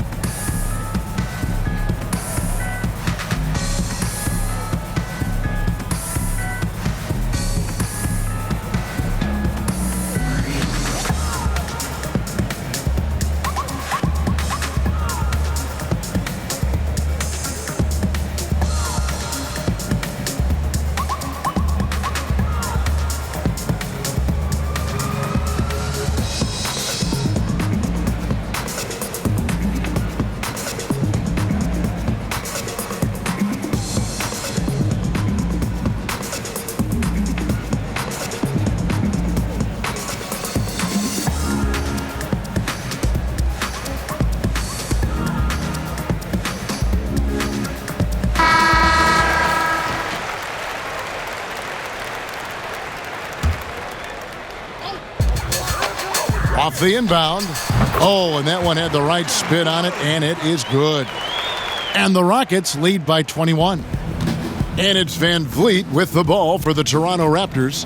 Off the inbound. Oh, and that one had the right spin on it, and it is good. And the Rockets lead by 21. And it's Van Vliet with the ball for the Toronto Raptors.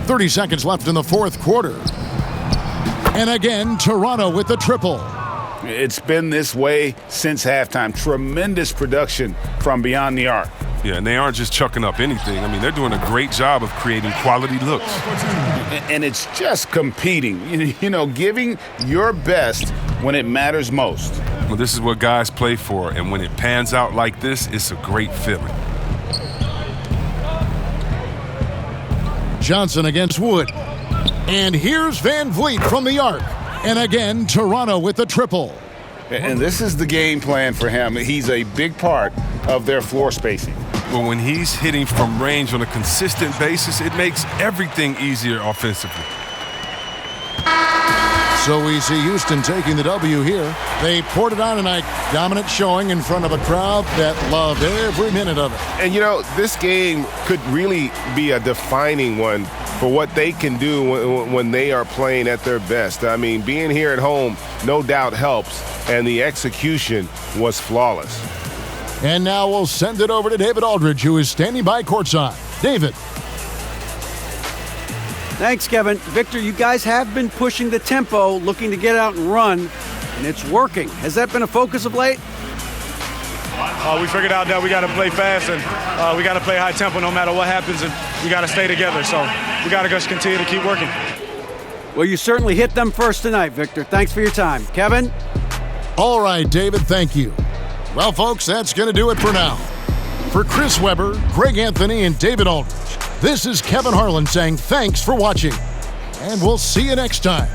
30 seconds left in the fourth quarter. And again, Toronto with the triple. It's been this way since halftime. Tremendous production from beyond the arc. Yeah, and they aren't just chucking up anything. I mean, they're doing a great job of creating quality looks. And it's just competing, you know, giving your best when it matters most. Well, this is what guys play for, and when it pans out like this, it's a great feeling. Johnson against Wood. And here's Van Vliet from the arc. And again, Toronto with the triple. And this is the game plan for him. He's a big part of their floor spacing. Well, when he's hitting from range on a consistent basis, it makes everything easier offensively. So we see Houston taking the W here. They poured it on tonight. Dominant showing in front of a crowd that loved every minute of it. And, you know, this game could really be a defining one for what they can do when they are playing at their best. I mean, being here at home no doubt helps, and the execution was flawless. And now we'll send it over to David Aldridge, who is standing by courtside. David. Thanks, Kevin. Victor, you guys have been pushing the tempo, looking to get out and run, and it's working. Has that been a focus of late? We figured out that we got to play fast and we got to play high tempo no matter what happens, and we got to stay together. So we got to just continue to keep working. Well, you certainly hit them first tonight, Victor. Thanks for your time. Kevin? All right, David, thank you. Well, folks, that's going to do it for now. For Chris Webber, Greg Anthony, and David Aldridge, this is Kevin Harlan saying thanks for watching, and we'll see you next time.